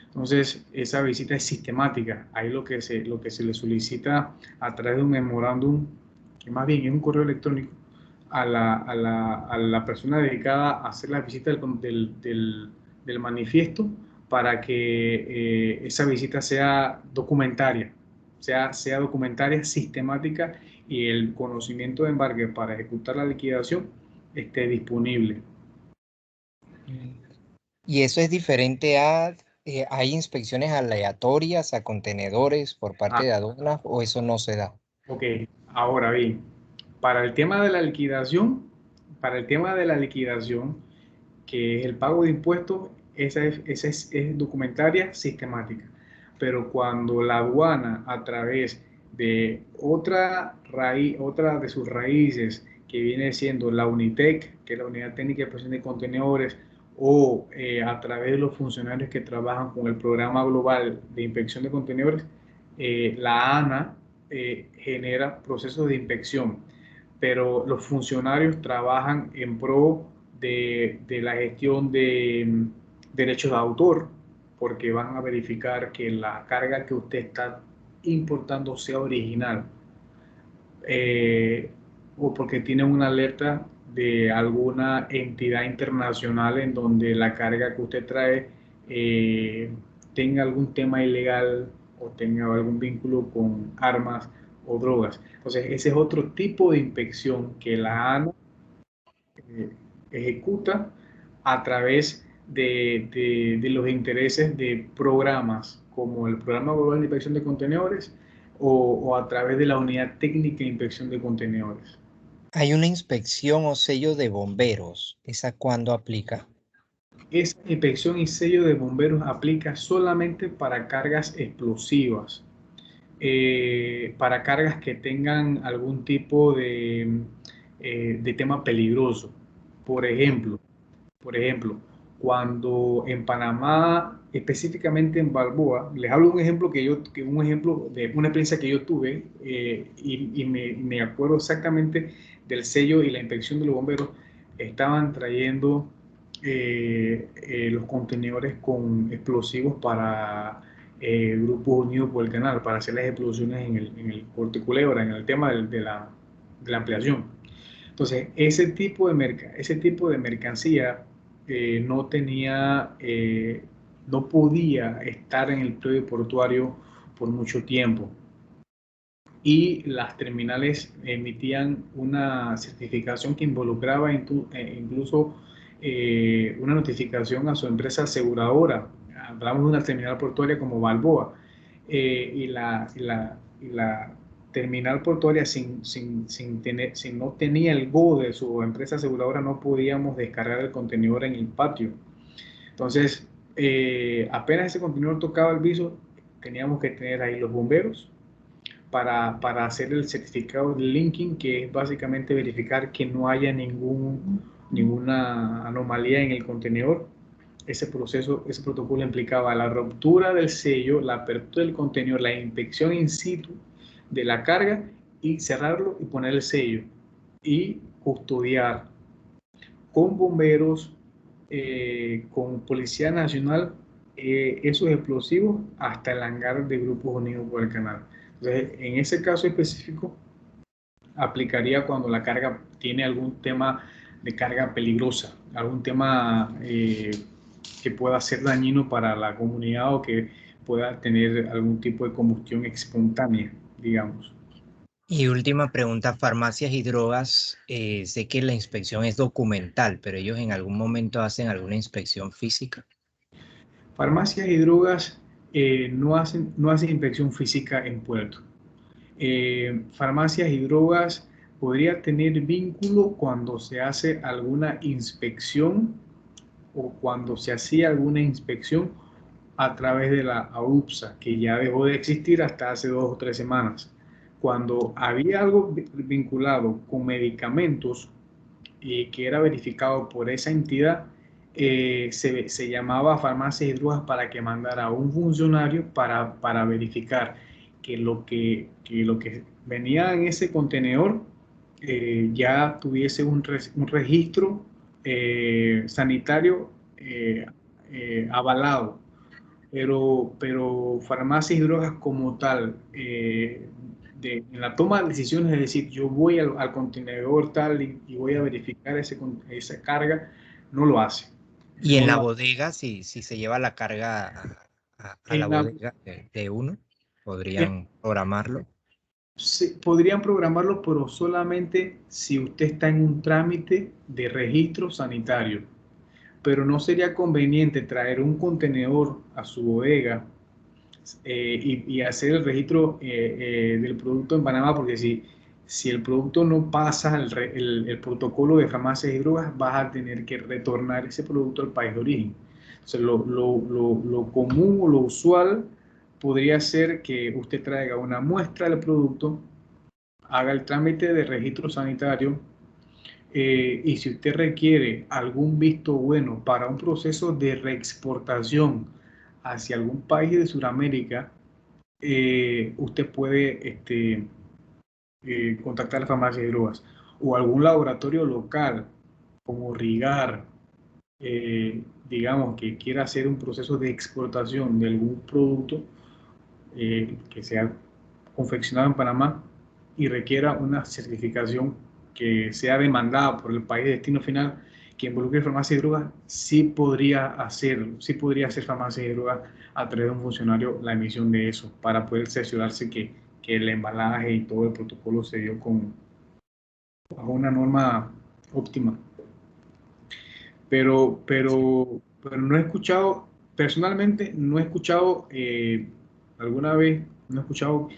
Entonces, esa visita es sistemática. Ahí lo que se le solicita a través de un memorándum, que más bien es un correo electrónico, a la persona dedicada a hacer la visita del manifiesto para que esa visita sea documentaria, sea documentaria, sistemática y el conocimiento de embarque para ejecutar la liquidación esté disponible. Y eso es diferente a ¿hay inspecciones aleatorias a contenedores por parte de aduanas o eso no se da? Ok, ahora bien, para el tema de la liquidación, que es el pago de impuestos, esa es documentaria sistemática. Pero cuando la aduana, a través de otra de sus raíces, que viene siendo la UNITEC, que es la Unidad Técnica de Inspección de Contenedores, o a través de los funcionarios que trabajan con el Programa Global de Inspección de Contenedores, la ANA genera procesos de inspección, pero los funcionarios trabajan en pro de la gestión de derechos de autor, porque van a verificar que la carga que usted está importando sea original, eh, o porque tiene una alerta de alguna entidad internacional en donde la carga que usted trae tenga algún tema ilegal o tenga algún vínculo con armas o drogas. Entonces, ese es otro tipo de inspección que la ANA eh, ejecuta a través de los intereses de programas como el Programa Global de Inspección de Contenedores o a través de la Unidad Técnica de Inspección de Contenedores. ¿Hay una inspección o sello de bomberos? ¿Esa cuándo aplica? Esa inspección y sello de bomberos aplica solamente para cargas explosivas, para cargas que tengan algún tipo de tema peligroso. Por ejemplo, Por ejemplo, cuando en Panamá, específicamente en Balboa, les hablo de un ejemplo un ejemplo de una experiencia que yo tuve y me acuerdo exactamente del sello y la inspección de los bomberos. Estaban trayendo los contenedores con explosivos para Grupos Unidos por el Canal, para hacer las explosiones en el Corte Culebra, en el tema de la ampliación. Entonces, ese tipo de mercancía no tenía, no podía estar en el predio portuario por mucho tiempo. Y las terminales emitían una certificación que involucraba incluso una notificación a su empresa aseguradora. Hablamos de una terminal portuaria como Balboa. Y la terminal portuaria, si no tenía el GO de su empresa aseguradora, no podíamos descargar el contenedor en el patio. Entonces, apenas ese contenedor tocaba el piso, teníamos que tener ahí los bomberos para hacer el certificado de linking, que es básicamente verificar que no haya ninguna anomalía en el contenedor. Ese protocolo implicaba la ruptura del sello, la apertura del contenedor, la inspección in situ de la carga y cerrarlo y poner el sello y custodiar con bomberos, con Policía Nacional, esos explosivos hasta el hangar de Grupos Unidos por el Canal. Entonces, en ese caso específico, aplicaría cuando la carga tiene algún tema de carga peligrosa, algún tema que pueda ser dañino para la comunidad o que pueda tener algún tipo de combustión espontánea, digamos. Y última pregunta, farmacias y drogas, sé que la inspección es documental, pero ellos en algún momento hacen alguna inspección física. Farmacias y drogas no hacen inspección física en puerto. Farmacias y drogas podría tener vínculo cuando se hace alguna inspección o cuando se hacía alguna inspección a través de la AUPSA, que ya dejó de existir hasta hace 2 o 3 semanas. Cuando había algo vinculado con medicamentos que era verificado por esa entidad, se llamaba a farmacias y drogas para que mandara a un funcionario para verificar que lo que venía en ese contenedor ya tuviese un registro sanitario avalado. Pero farmacias y drogas como tal, en la toma de decisiones, es decir, yo voy al contenedor tal y voy a verificar esa carga, no lo hace. Y en No la lo hace. bodega, si se lleva la carga a la En la, bodega de uno, en- podrían programarlo. podrían programarlo, pero solamente si usted está en un trámite de registro sanitario. pero no sería conveniente traer un contenedor a su bodega y hacer el registro del producto en Panamá, porque si el producto no pasa el protocolo de farmacias y drogas, vas a tener que retornar ese producto al país de origen. Entonces, lo común o lo usual podría ser que usted traiga una muestra del producto, haga el trámite de registro sanitario, y si usted requiere algún visto bueno para un proceso de reexportación hacia algún país de Sudamérica, usted puede contactar a la farmacia de drogas o algún laboratorio local como Rigar, digamos, que quiera hacer un proceso de exportación de algún producto que sea confeccionado en Panamá y requiera una certificación que sea demandada por el país de destino final que involucre farmacia y drogas, sí podría hacer farmacia y drogas a través de un funcionario la emisión de eso para poder cerciorarse que el embalaje y todo el protocolo se dio bajo una norma óptima. Pero no he escuchado, personalmente no he escuchado alguna vez, no he escuchado,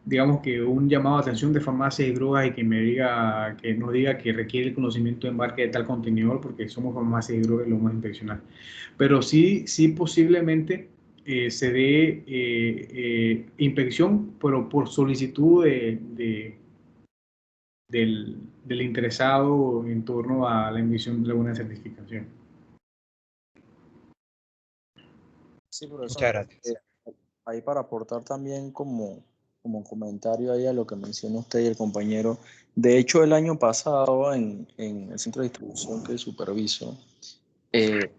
digamos, que un llamado de atención de farmacias y drogas y que me diga, que nos diga que requiere el conocimiento de embarque de tal contenedor, porque somos farmacias y drogas y lo vamos a inspeccionar. Pero sí posiblemente se dé inspección, pero por solicitud del interesado en torno a la emisión de alguna certificación. Sí, profesor. Muchas gracias. Ahí para aportar también como comentario ahí a lo que menciona usted y el compañero. De hecho, el año pasado en el centro de distribución que superviso,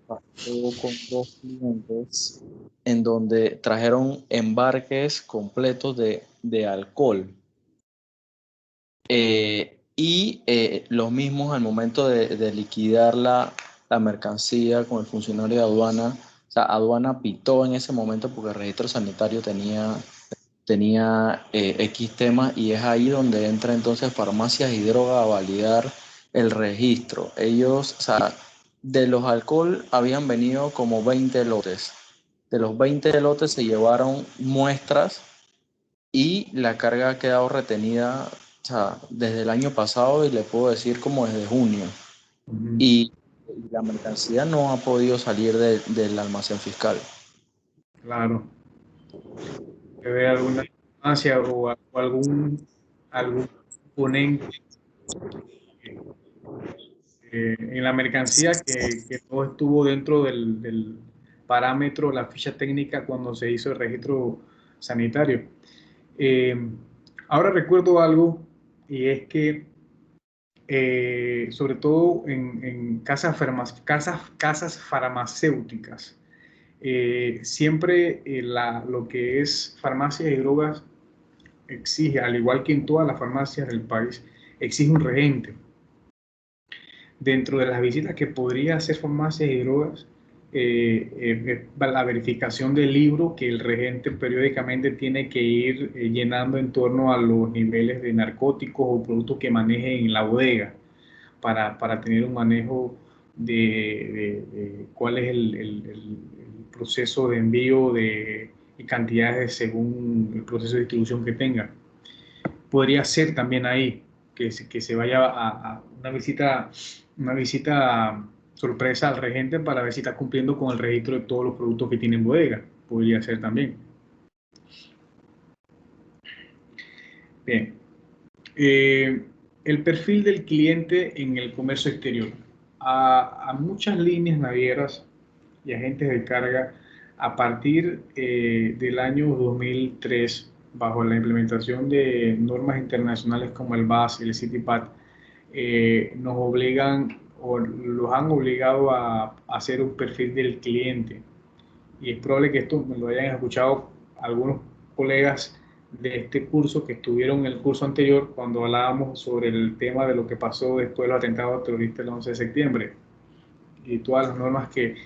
pasó con 2 clientes en donde trajeron embarques completos de alcohol. Los mismos al momento de liquidar la mercancía con el funcionario de aduana, o sea, aduana pitó en ese momento porque el registro sanitario tenía X temas y es ahí donde entra entonces farmacias y droga a validar el registro. Ellos, o sea, de los alcohol habían venido como 20 lotes. De los 20 lotes se llevaron muestras y la carga ha quedado retenida, o sea, desde el año pasado y le puedo decir como desde junio. Y la mercancía no ha podido salir del almacén fiscal. Claro. Que vea alguna sustancia o algún componente en la mercancía que no estuvo dentro del parámetro, la ficha técnica cuando se hizo el registro sanitario. Ahora recuerdo algo y es que sobre todo en casas farmacéuticas, siempre lo que es farmacias y drogas exige, al igual que en todas las farmacias del país, exige un regente. Dentro de las visitas que podría hacer farmacias y drogas, la verificación del libro que el regente periódicamente tiene que ir llenando en torno a los niveles de narcóticos o productos que maneje en la bodega para tener un manejo de cuál es el proceso de envío y cantidades según el proceso de distribución que tenga. Podría ser también ahí que se vaya a una visita sorpresa al regente para ver si está cumpliendo con el registro de todos los productos que tiene en bodega. Podría ser también. Bien. El perfil del cliente en el comercio exterior. A muchas líneas navieras y agentes de carga, a partir del año 2003, bajo la implementación de normas internacionales como el BAS y el CITIPAT, nos obligan o los han obligado a hacer un perfil del cliente. Y es probable que esto me lo hayan escuchado algunos colegas de este curso que estuvieron en el curso anterior cuando hablábamos sobre el tema de lo que pasó después de los atentados terroristas del 11 de septiembre y todas las normas que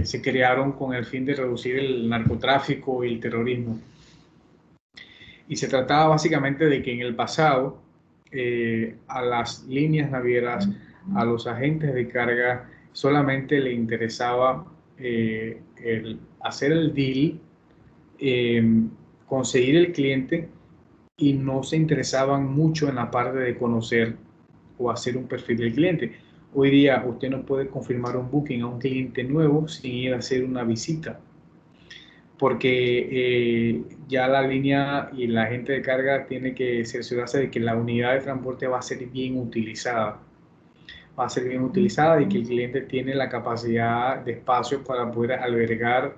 se crearon con el fin de reducir el narcotráfico y el terrorismo. Y se trataba básicamente de que en el pasado a las líneas navieras, a los agentes de carga, solamente le interesaba hacer el deal, conseguir el cliente, y no se interesaban mucho en la parte de conocer o hacer un perfil del cliente. Hoy día usted no puede confirmar un booking a un cliente nuevo sin ir a hacer una visita, porque ya la línea y la gente de carga tiene que cerciorarse de que la unidad de transporte va a ser bien utilizada. Va a ser bien utilizada y que el cliente tiene la capacidad de espacio para poder albergar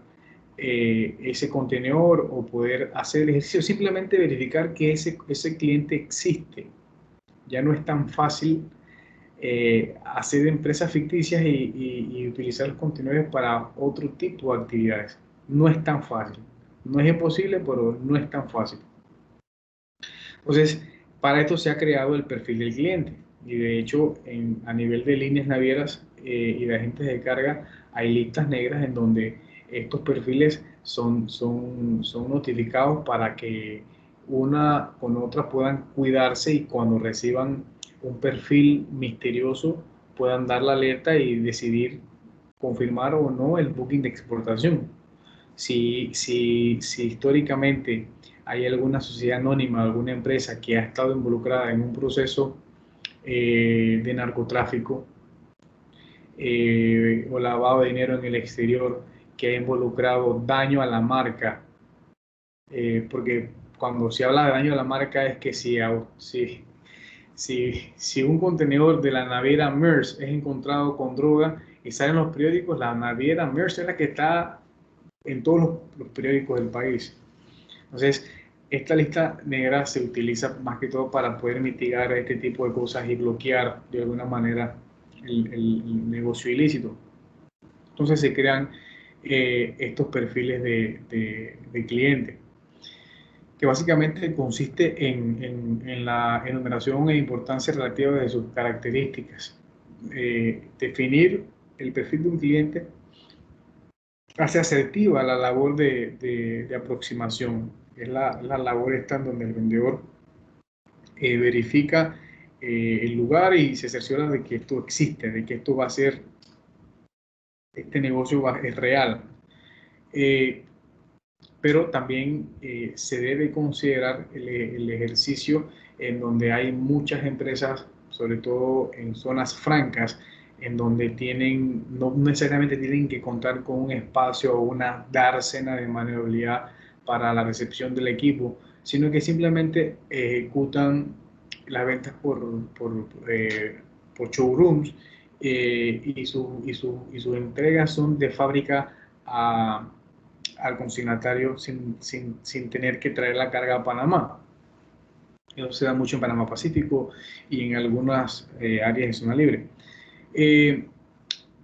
ese contenedor o poder hacer el ejercicio, simplemente verificar que ese cliente existe. Ya no es tan fácil hacer empresas ficticias y utilizar los contenedores para otro tipo de actividades. No es tan fácil. No es imposible, pero no es tan fácil. Entonces, para esto se ha creado el perfil del cliente. Y de hecho, a nivel de líneas navieras y de agentes de carga, hay listas negras en donde estos perfiles son notificados para que una con otra puedan cuidarse, y cuando reciban un perfil misterioso puedan dar la alerta y decidir confirmar o no el booking de exportación. Si históricamente hay alguna sociedad anónima, alguna empresa que ha estado involucrada en un proceso de narcotráfico o lavado de dinero en el exterior, que ha involucrado daño a la marca, porque cuando se habla de daño a la marca es que si un contenedor de la naviera Maersk es encontrado con droga y sale en los periódicos, la naviera Maersk es la que está en todos los periódicos del país. Entonces, esta lista negra se utiliza más que todo para poder mitigar este tipo de cosas y bloquear de alguna manera el negocio ilícito. Entonces se crean estos perfiles de cliente, que básicamente consiste en la enumeración e importancia relativa de sus características. Definir el perfil de un cliente hace asertiva la labor de aproximación. Es la labor esta en donde el vendedor verifica el lugar y se cerciora de que esto existe, de que esto va a ser, este negocio es real. Pero también se debe considerar el ejercicio en donde hay muchas empresas, sobre todo en zonas francas, en donde no necesariamente tienen que contar con un espacio o una dársena de maniobrabilidad para la recepción del equipo, sino que simplemente ejecutan las ventas por showrooms, y sus entregas son de fábrica al consignatario sin tener que traer la carga a Panamá. Eso se da mucho en Panamá Pacífico y en algunas áreas de zona libre.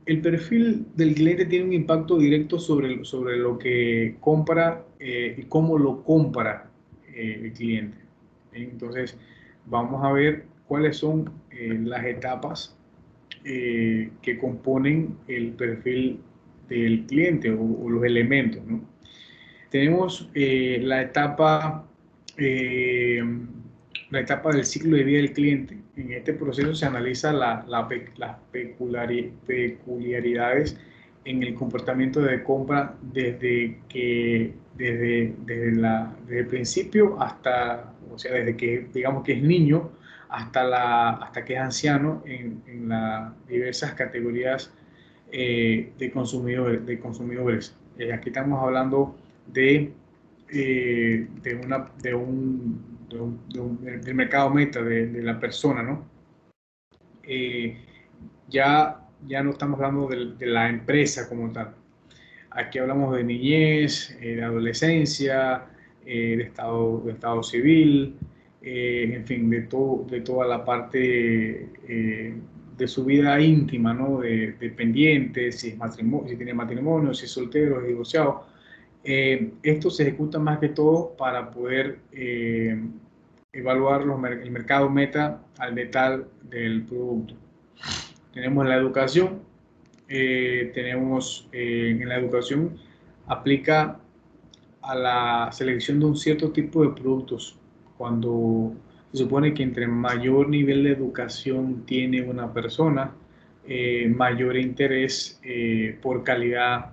El perfil del cliente tiene un impacto directo sobre lo que compra y cómo lo compra el cliente. Entonces, vamos a ver cuáles son las etapas que componen el perfil del cliente o los elementos, ¿no? Tenemos la etapa del ciclo de vida del cliente. En este proceso se analiza las peculiaridades en el comportamiento de compra desde el principio hasta, o sea, desde que digamos que es niño hasta que es anciano en las diversas categorías de consumidores. Aquí estamos hablando del mercado meta de la persona, ¿no? Ya no estamos hablando de la empresa como tal. Aquí hablamos de niñez, de adolescencia, de estado civil, en fin, de toda la parte de su vida íntima, ¿no? De pendientes, si tiene matrimonio, si es soltero, es divorciado. Esto se ejecuta más que todo para poder evaluar el mercado meta al detalle del producto. Tenemos la educación. En la educación aplica a la selección de un cierto tipo de productos. Cuando se supone que entre mayor nivel de educación tiene una persona, mayor interés por calidad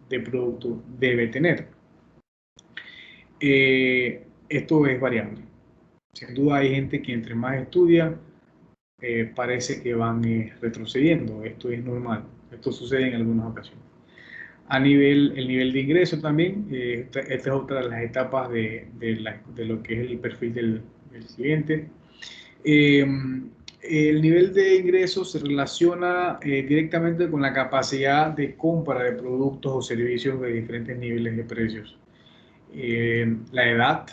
de producto debe tener. Esto es variable. Sin duda hay gente que entre más estudia, parece que van retrocediendo. Esto es normal. Esto sucede en algunas ocasiones. El nivel de ingreso también, esta es otra de las etapas de lo que es el perfil del cliente. El nivel de ingreso se relaciona directamente con la capacidad de compra de productos o servicios de diferentes niveles de precios. La edad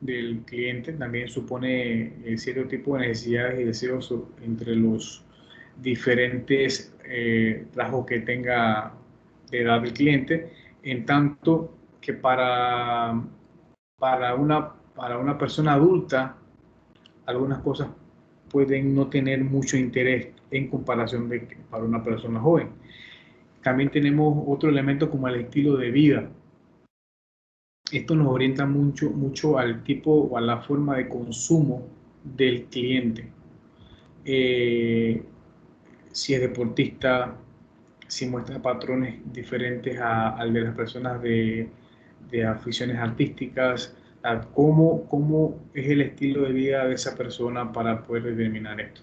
del cliente también supone cierto tipo de necesidades y deseos entre los diferentes rasgos que tenga de edad del cliente, en tanto que para una persona adulta algunas cosas pueden no tener mucho interés en comparación de que para una persona joven. También tenemos otro elemento como el estilo de vida. Esto nos orienta mucho al tipo o a la forma de consumo del cliente. Si es deportista, si muestra patrones diferentes al de las personas de aficiones artísticas, cómo es el estilo de vida de esa persona para poder determinar esto.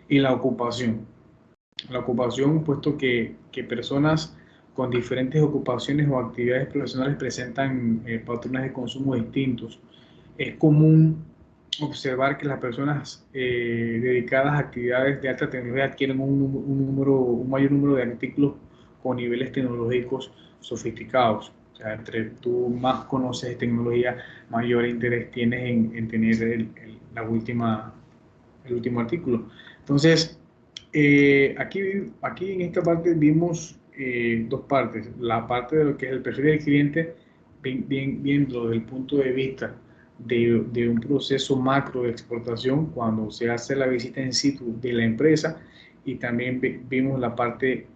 Y la ocupación. La ocupación, puesto que personas con diferentes ocupaciones o actividades profesionales presentan patrones de consumo distintos. Es común observar que las personas dedicadas a actividades de alta tecnología adquieren un mayor número de artículos con niveles tecnológicos sofisticados. O sea, entre tú más conoces tecnología, mayor interés tienes en tener el último artículo. Entonces, aquí en esta parte vimos dos partes. La parte de lo que es el perfil del cliente, viendo desde el punto de vista de un proceso macro de exportación cuando se hace la visita in situ de la empresa, y también vimos la parte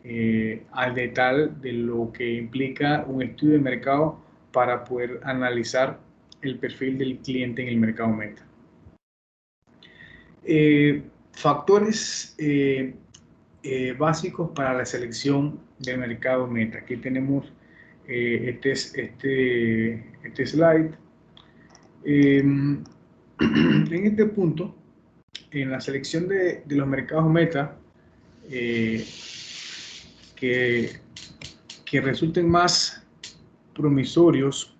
al detalle de lo que implica un estudio de mercado para poder analizar el perfil del cliente en el mercado meta. Factores básicos para la selección del mercado meta. Aquí tenemos este slide. En este punto, en la selección de los mercados meta que resulten más promisorios,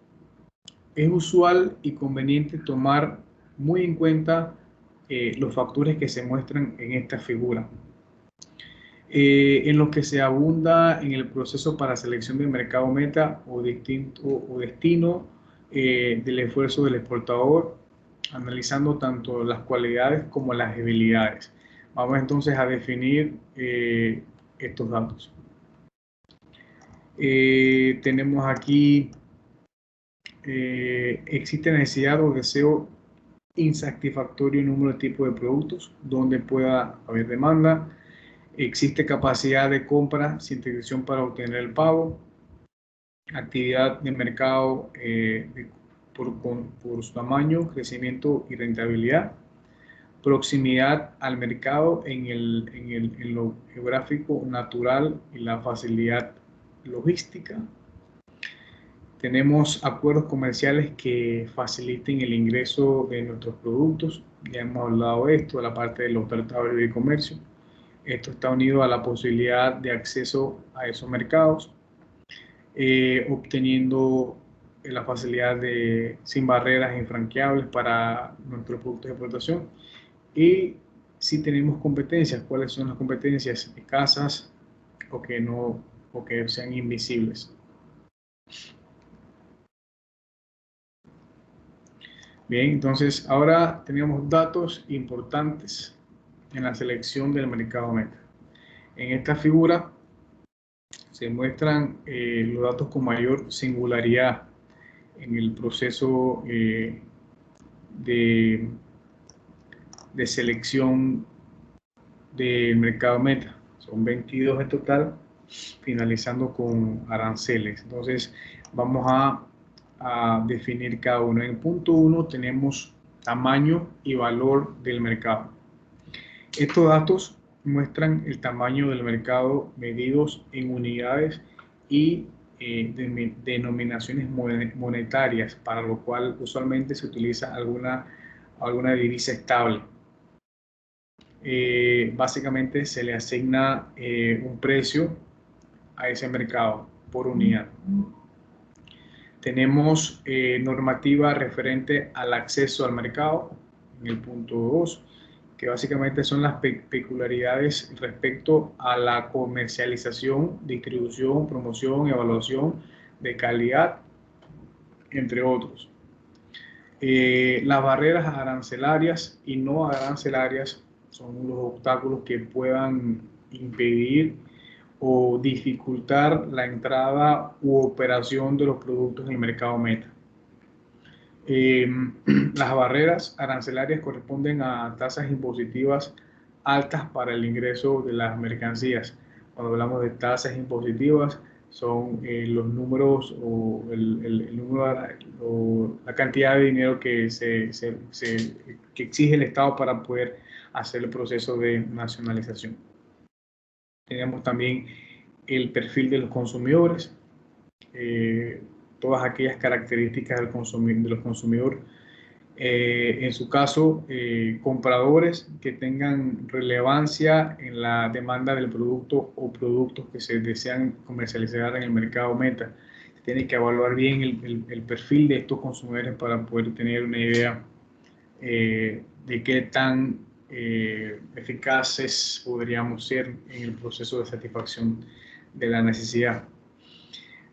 es usual y conveniente tomar muy en cuenta los factores que se muestran en esta figura. En los que se abunda en el proceso para selección del mercado meta o destino del esfuerzo del exportador, analizando tanto las cualidades como las debilidades. Vamos entonces a definir estos datos. Tenemos aquí, existe necesidad o deseo insatisfactorio número de tipos de productos donde pueda haber demanda. Existe capacidad de compra sin intervención para obtener el pago. Actividad de mercado por su tamaño, crecimiento y rentabilidad. Proximidad al mercado en lo geográfico natural y la facilidad logística. Tenemos acuerdos comerciales que faciliten el ingreso de nuestros productos. Ya hemos hablado de esto, de la parte de los tratados de comercio. Esto está unido a la posibilidad de acceso a esos mercados, obteniendo la facilidad sin barreras infranqueables para nuestros productos de exportación. Y si tenemos competencias, ¿cuáles son las competencias escasas o que sean invisibles? Bien, entonces ahora tenemos datos importantes en la selección del mercado meta. En esta figura se muestran los datos con mayor singularidad en el proceso de selección del mercado meta. Son 22 en total, finalizando con aranceles. Entonces vamos a definir cada uno. En el punto 1 tenemos tamaño y valor del mercado. Estos datos muestran el tamaño del mercado medidos en unidades y denominaciones monetarias, para lo cual usualmente se utiliza alguna divisa estable. Básicamente se le asigna un precio a ese mercado por unidad. Tenemos normativa referente al acceso al mercado en el punto 2, que básicamente son las peculiaridades respecto a la comercialización, distribución, promoción, evaluación de calidad, entre otros. Las barreras arancelarias y no arancelarias son los obstáculos que puedan impedir o dificultar la entrada u operación de los productos en el mercado meta. Las barreras arancelarias corresponden a tasas impositivas altas para el ingreso de las mercancías. Cuando hablamos de tasas impositivas, son los números o el número o la cantidad de dinero que que exige el Estado para poder hacer el proceso de nacionalización. Tenemos también el perfil de los consumidores, todas aquellas características de los consumidores. En su caso, compradores que tengan relevancia en la demanda del producto o productos que se desean comercializar en el mercado meta. Se tiene que evaluar bien el perfil de estos consumidores para poder tener una idea de qué tan eficaces podríamos ser en el proceso de satisfacción de la necesidad.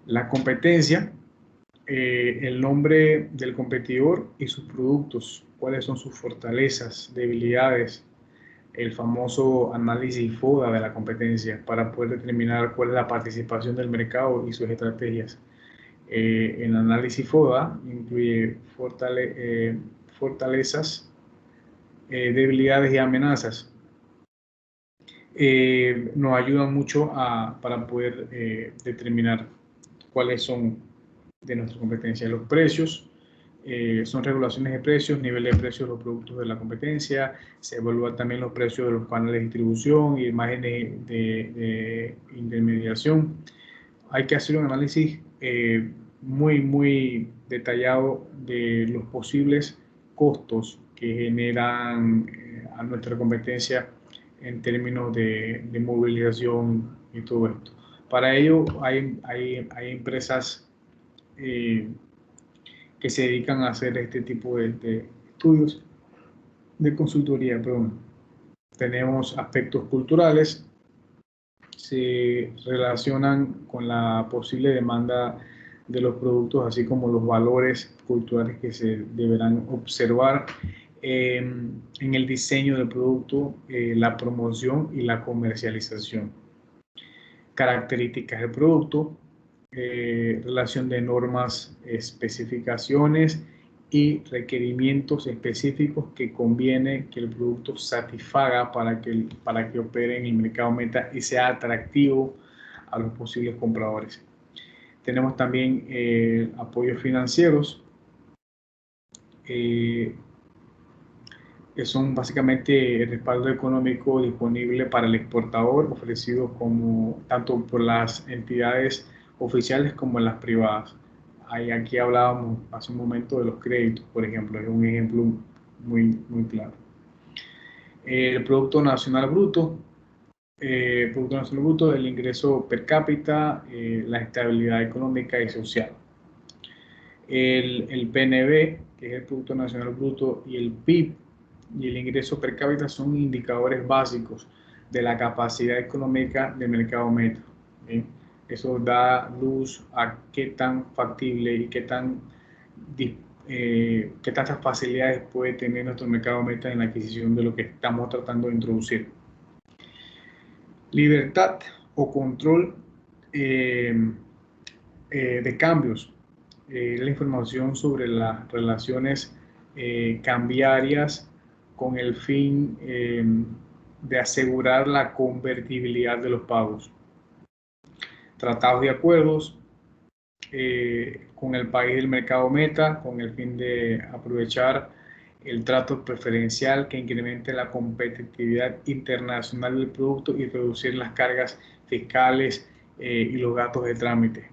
La competencia, el nombre del competidor y sus productos, cuáles son sus fortalezas, debilidades, el famoso análisis FODA de la competencia para poder determinar cuál es la participación del mercado y sus estrategias. El análisis FODA incluye fortalezas, debilidades y amenazas. Nos ayudan mucho para poder determinar cuáles son de nuestra competencia. Los precios son regulaciones de precios, nivel de precios de los productos de la competencia. Se evalúan también los precios de los canales de distribución y márgenes de intermediación. Hay que hacer un análisis muy detallado de los posibles costos que generan a nuestra competencia en términos de movilización y todo esto. Para ello hay empresas que se dedican a hacer este tipo de estudios de consultoría. Perdón. Tenemos aspectos culturales, se relacionan con la posible demanda de los productos, así como los valores culturales que se deberán observar en el diseño del producto, la promoción y la comercialización. Características del producto, relación de normas, especificaciones y requerimientos específicos que conviene que el producto satisfaga para que opere en el mercado meta y sea atractivo a los posibles compradores. Tenemos también apoyos financieros, que son básicamente el respaldo económico disponible para el exportador, ofrecido tanto por las entidades oficiales como las privadas. Aquí hablábamos hace un momento de los créditos, por ejemplo, es un ejemplo muy claro. El Producto Nacional Bruto, el ingreso per cápita, la estabilidad económica y social. El PNB, que es el Producto Nacional Bruto, y el PIB y el ingreso per cápita son indicadores básicos de la capacidad económica del mercado meta. ¿Sí? Eso da luz a qué tan factible y qué tantas facilidades puede tener nuestro mercado meta en la adquisición de lo que estamos tratando de introducir. Libertad o control de cambios. La información sobre las relaciones cambiarias con el fin de asegurar la convertibilidad de los pagos. Tratados de acuerdos con el país del mercado meta con el fin de aprovechar el trato preferencial que incremente la competitividad internacional del producto y reducir las cargas fiscales y los gastos de trámite.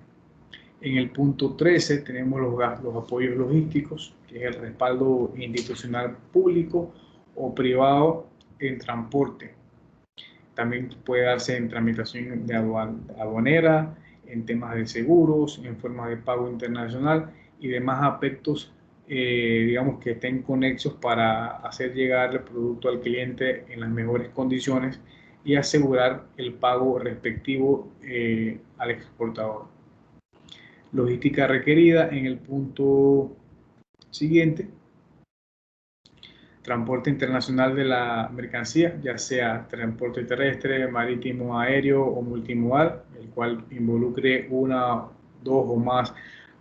En el punto 13 tenemos los apoyos logísticos, que es el respaldo institucional público o privado en transporte. También puede darse en tramitación de aduanera, en temas de seguros, en formas de pago internacional y demás aspectos, digamos, que estén conexos para hacer llegar el producto al cliente en las mejores condiciones y asegurar el pago respectivo al exportador. Logística requerida en el punto siguiente. Transporte internacional de la mercancía, ya sea transporte terrestre, marítimo, aéreo o multimodal, el cual involucre una, dos o más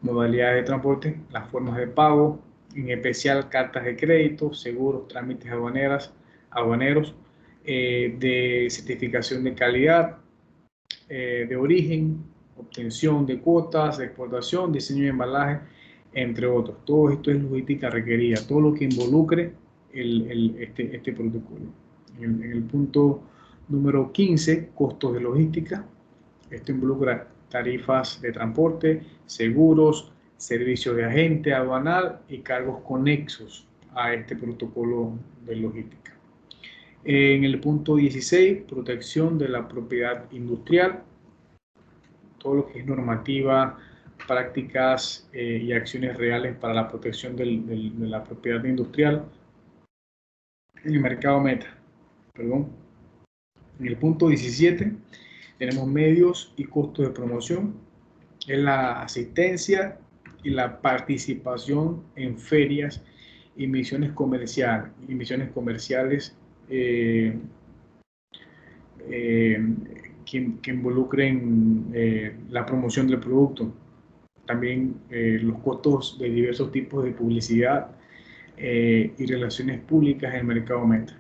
modalidades de transporte, las formas de pago, en especial cartas de crédito, seguros, trámites aduaneros, de certificación de calidad, de origen, obtención de cuotas, de exportación, diseño de embalaje, entre otros. Todo esto es logística requerida, todo lo que involucre este protocolo. En el punto número 15, costos de logística. Esto involucra tarifas de transporte, seguros, servicios de agente aduanal y cargos conexos a este protocolo de logística. En el punto 16, protección de la propiedad industrial. Todo lo que es normativa, prácticas y acciones reales para la protección de la propiedad industrial en el mercado meta. Perdón. En el punto 17 tenemos medios y costos de promoción. Es la asistencia y la participación en ferias y misiones comerciales que involucren la promoción del producto. También los costos de diversos tipos de publicidad y relaciones públicas en el mercado meta.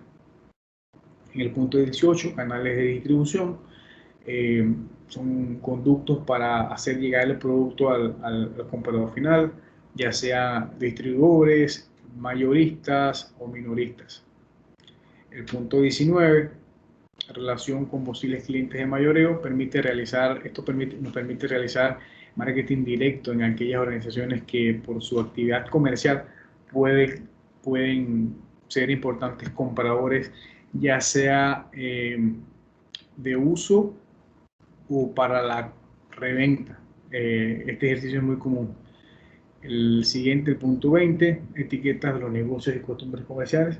En el punto 18, canales de distribución. Son conductos para hacer llegar el producto al comprador final, ya sea distribuidores, mayoristas o minoristas. El punto 19, relación con posibles clientes de mayoreo, nos permite realizar marketing directo en aquellas organizaciones que por su actividad comercial pueden ser importantes compradores, ya sea de uso o para la reventa. Este ejercicio es muy común. El siguiente, el punto 20, etiquetas de los negocios y costumbres comerciales.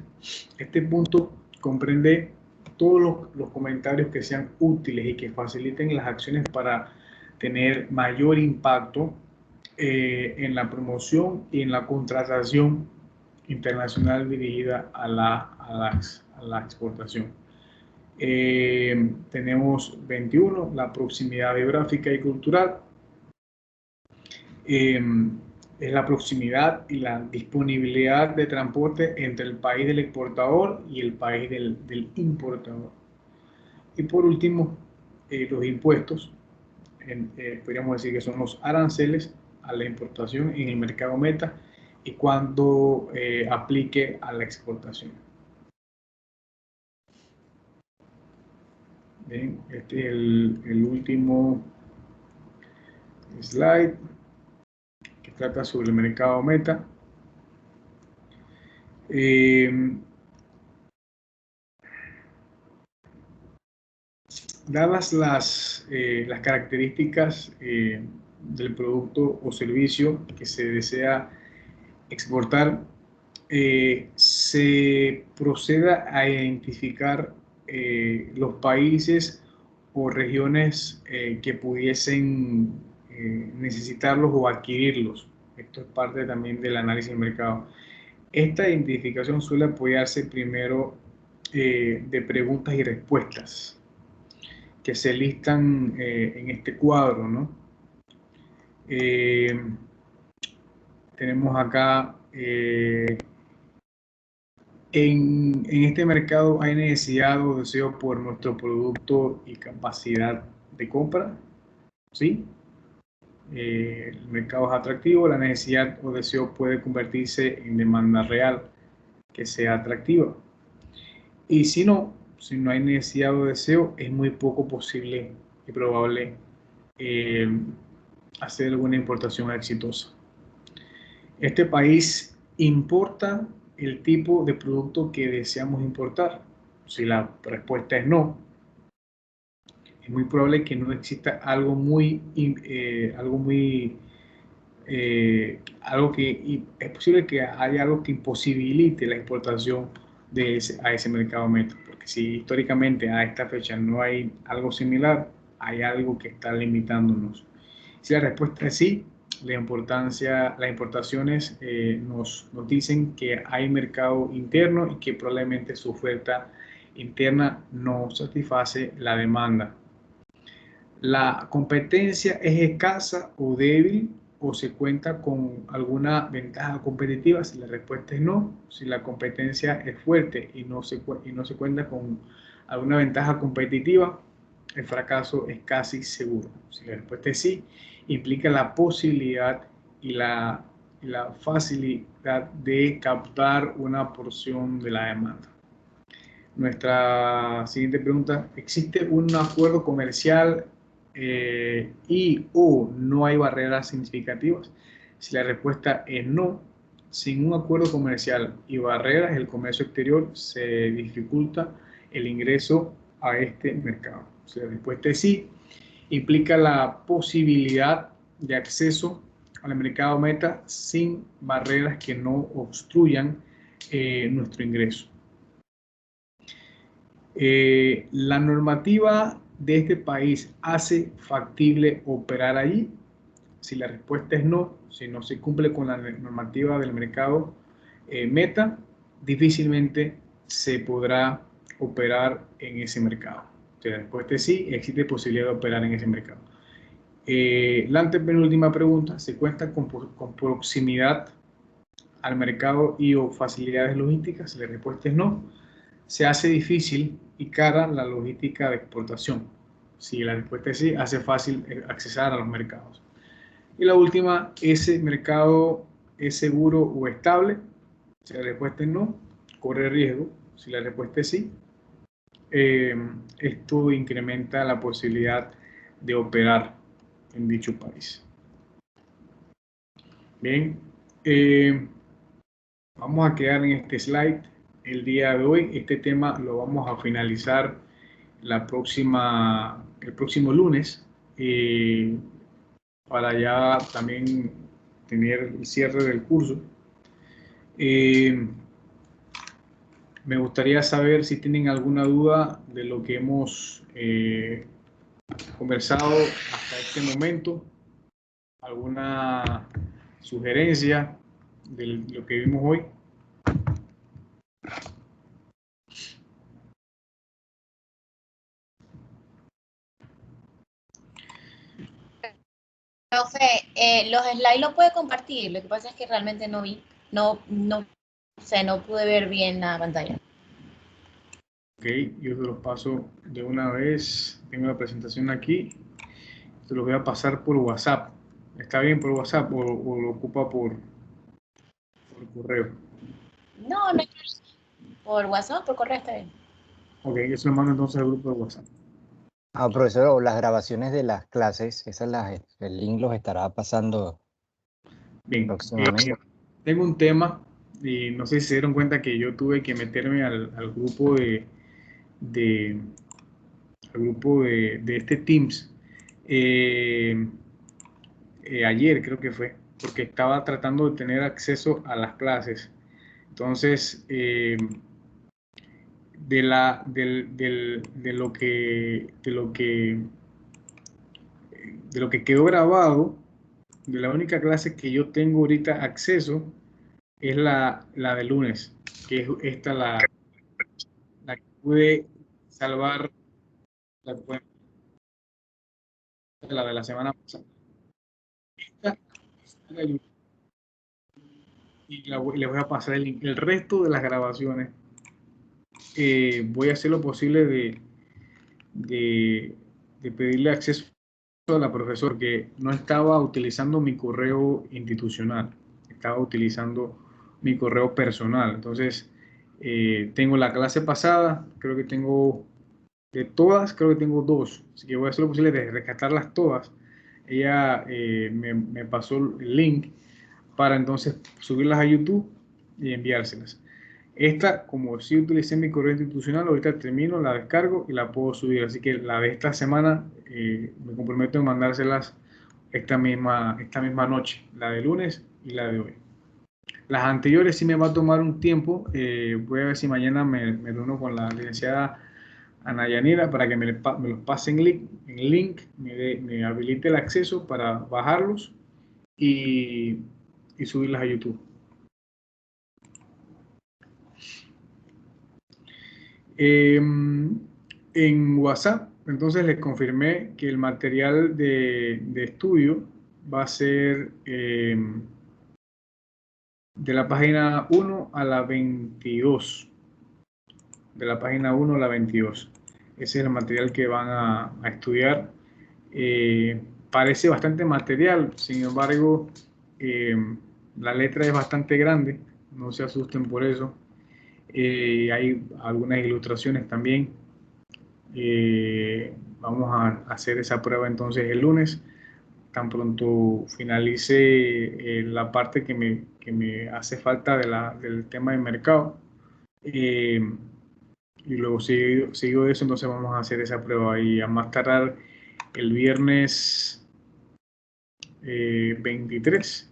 Este punto comprende todos los comentarios que sean útiles y que faciliten las acciones para tener mayor impacto en la promoción y en la contratación internacional dirigida a la exportación. Tenemos 21, la proximidad geográfica y cultural. Es la proximidad y la disponibilidad de transporte entre el país del exportador y el país del importador. Y por último, los impuestos, podríamos decir que son los aranceles a la importación en el mercado meta y cuando aplique a la exportación. Bien, este es el último slide que trata sobre el mercado meta. Dadas las características del producto o servicio que se desea exportar, se proceda a identificar los países o regiones que pudiesen necesitarlos o adquirirlos. Esto es parte también del análisis del mercado. Esta identificación suele apoyarse primero de preguntas y respuestas que se listan en este cuadro, ¿no? Tenemos acá, en este mercado hay necesidad o deseo por nuestro producto y capacidad de compra, ¿sí? El mercado es atractivo, la necesidad o deseo puede convertirse en demanda real. que sea atractiva. Y si no hay necesidad o deseo, es muy poco posible y probable hacer alguna importación exitosa. Este país importa el tipo de producto que deseamos importar. Si la respuesta es no, es muy probable que no exista algo que es posible que haya algo que imposibilite la exportación a ese mercado meta, porque si históricamente a esta fecha no hay algo similar, hay algo que está limitándonos. Si la respuesta es sí, las importaciones nos dicen que hay mercado interno y que probablemente su oferta interna no satisface la demanda. ¿La competencia es escasa o débil o se cuenta con alguna ventaja competitiva? Si la respuesta es no, si la competencia es fuerte y no se cuenta con alguna ventaja competitiva, el fracaso es casi seguro. Si la respuesta es sí, implica la posibilidad y la facilidad de captar una porción de la demanda. Nuestra siguiente pregunta: ¿existe un acuerdo comercial y o no hay barreras significativas? Si la respuesta es no, sin un acuerdo comercial y barreras, el comercio exterior se dificulta el ingreso a este mercado. Si la respuesta es sí, implica la posibilidad de acceso al mercado meta sin barreras que no obstruyan nuestro ingreso. ¿La normativa de este país hace factible operar allí? Si la respuesta es no, si no se cumple con la normativa del mercado meta, difícilmente se podrá operar en ese mercado. Si la respuesta es sí, existe posibilidad de operar en ese mercado. La antepenúltima pregunta: ¿se cuenta con proximidad al mercado y o facilidades logísticas? Si la respuesta es no, se hace difícil y cara la logística de exportación. Si la respuesta es sí, hace fácil accesar a los mercados. Y la última: ¿ese mercado es seguro o estable? Si la respuesta es no, corre riesgo. Si la respuesta es sí, esto incrementa la posibilidad de operar en dicho país. Bien, vamos a quedar en este slide el día de hoy. Este tema lo vamos a finalizar el próximo lunes, para ya también tener el cierre del curso. Me gustaría saber si tienen alguna duda de lo que hemos conversado hasta este momento, alguna sugerencia de lo que vimos hoy. Profe, los slides los puede compartir. Lo que pasa es que realmente no vi, no pude ver bien la pantalla. Ok, yo se los paso de una vez. Tengo la presentación aquí. Se los voy a pasar por WhatsApp. ¿Está bien por WhatsApp o lo ocupa por correo? No, por WhatsApp, por correo está bien. Ok, yo se lo mando entonces al grupo de WhatsApp. Profesor, o las grabaciones de las clases, el link los estará pasando Bien, próximamente. tengo un tema y no sé si se dieron cuenta que yo tuve que meterme al grupo de este Teams ayer, creo que fue, porque estaba tratando de tener acceso a las clases. Entonces, de lo que quedó grabado, de la única clase que yo tengo ahorita acceso es la de lunes, que es esta la que pude salvar, la de la semana pasada. Esta es la de lunes. Y les voy a pasar el link. El resto de las grabaciones, voy a hacer lo posible de pedirle acceso a la profesora, que no estaba utilizando mi correo institucional, estaba utilizando mi correo personal. Entonces, Tengo la clase pasada, creo que tengo de todas, creo que tengo 2, así que voy a hacer lo posible de rescatarlas todas. Ella me pasó el link para entonces subirlas a YouTube y enviárselas. Esta, como sí utilicé mi correo institucional, ahorita termino, la descargo y la puedo subir. Así que la de esta semana me comprometo en mandárselas esta misma noche, la de lunes y la de hoy. Las anteriores sí me va a tomar un tiempo. Voy a ver si mañana me reúno con la licenciada Ana Yanira para que me los pase en link, me habilite el acceso para bajarlos y subirlas a YouTube. En WhatsApp, entonces les confirmé que el material de estudio va a ser de la página 1 a la 22. De la página 1 a la 22. Ese es el material que van a estudiar. Parece bastante material, sin embargo, la letra es bastante grande, no se asusten por eso. Hay algunas ilustraciones también. Vamos a hacer esa prueba entonces el lunes. Tan pronto finalice la parte que me hace falta del tema de mercado. Y luego seguido de eso, entonces vamos a hacer esa prueba. Y a más tardar el viernes 23,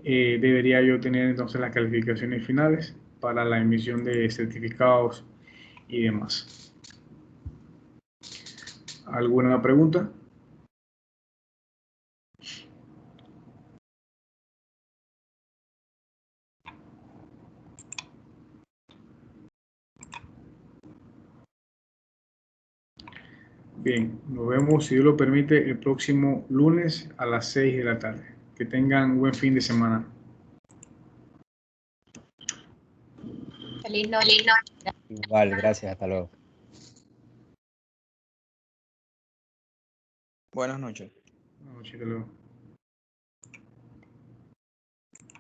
debería yo tener entonces las calificaciones finales para la emisión de certificados y demás. ¿Alguna pregunta? Bien, nos vemos, si Dios lo permite, el próximo lunes a las 6 de la tarde. Que tengan buen fin de semana. Feliz noche. Igual, gracias, hasta luego. Buenas noches. Buenas noches, hasta luego.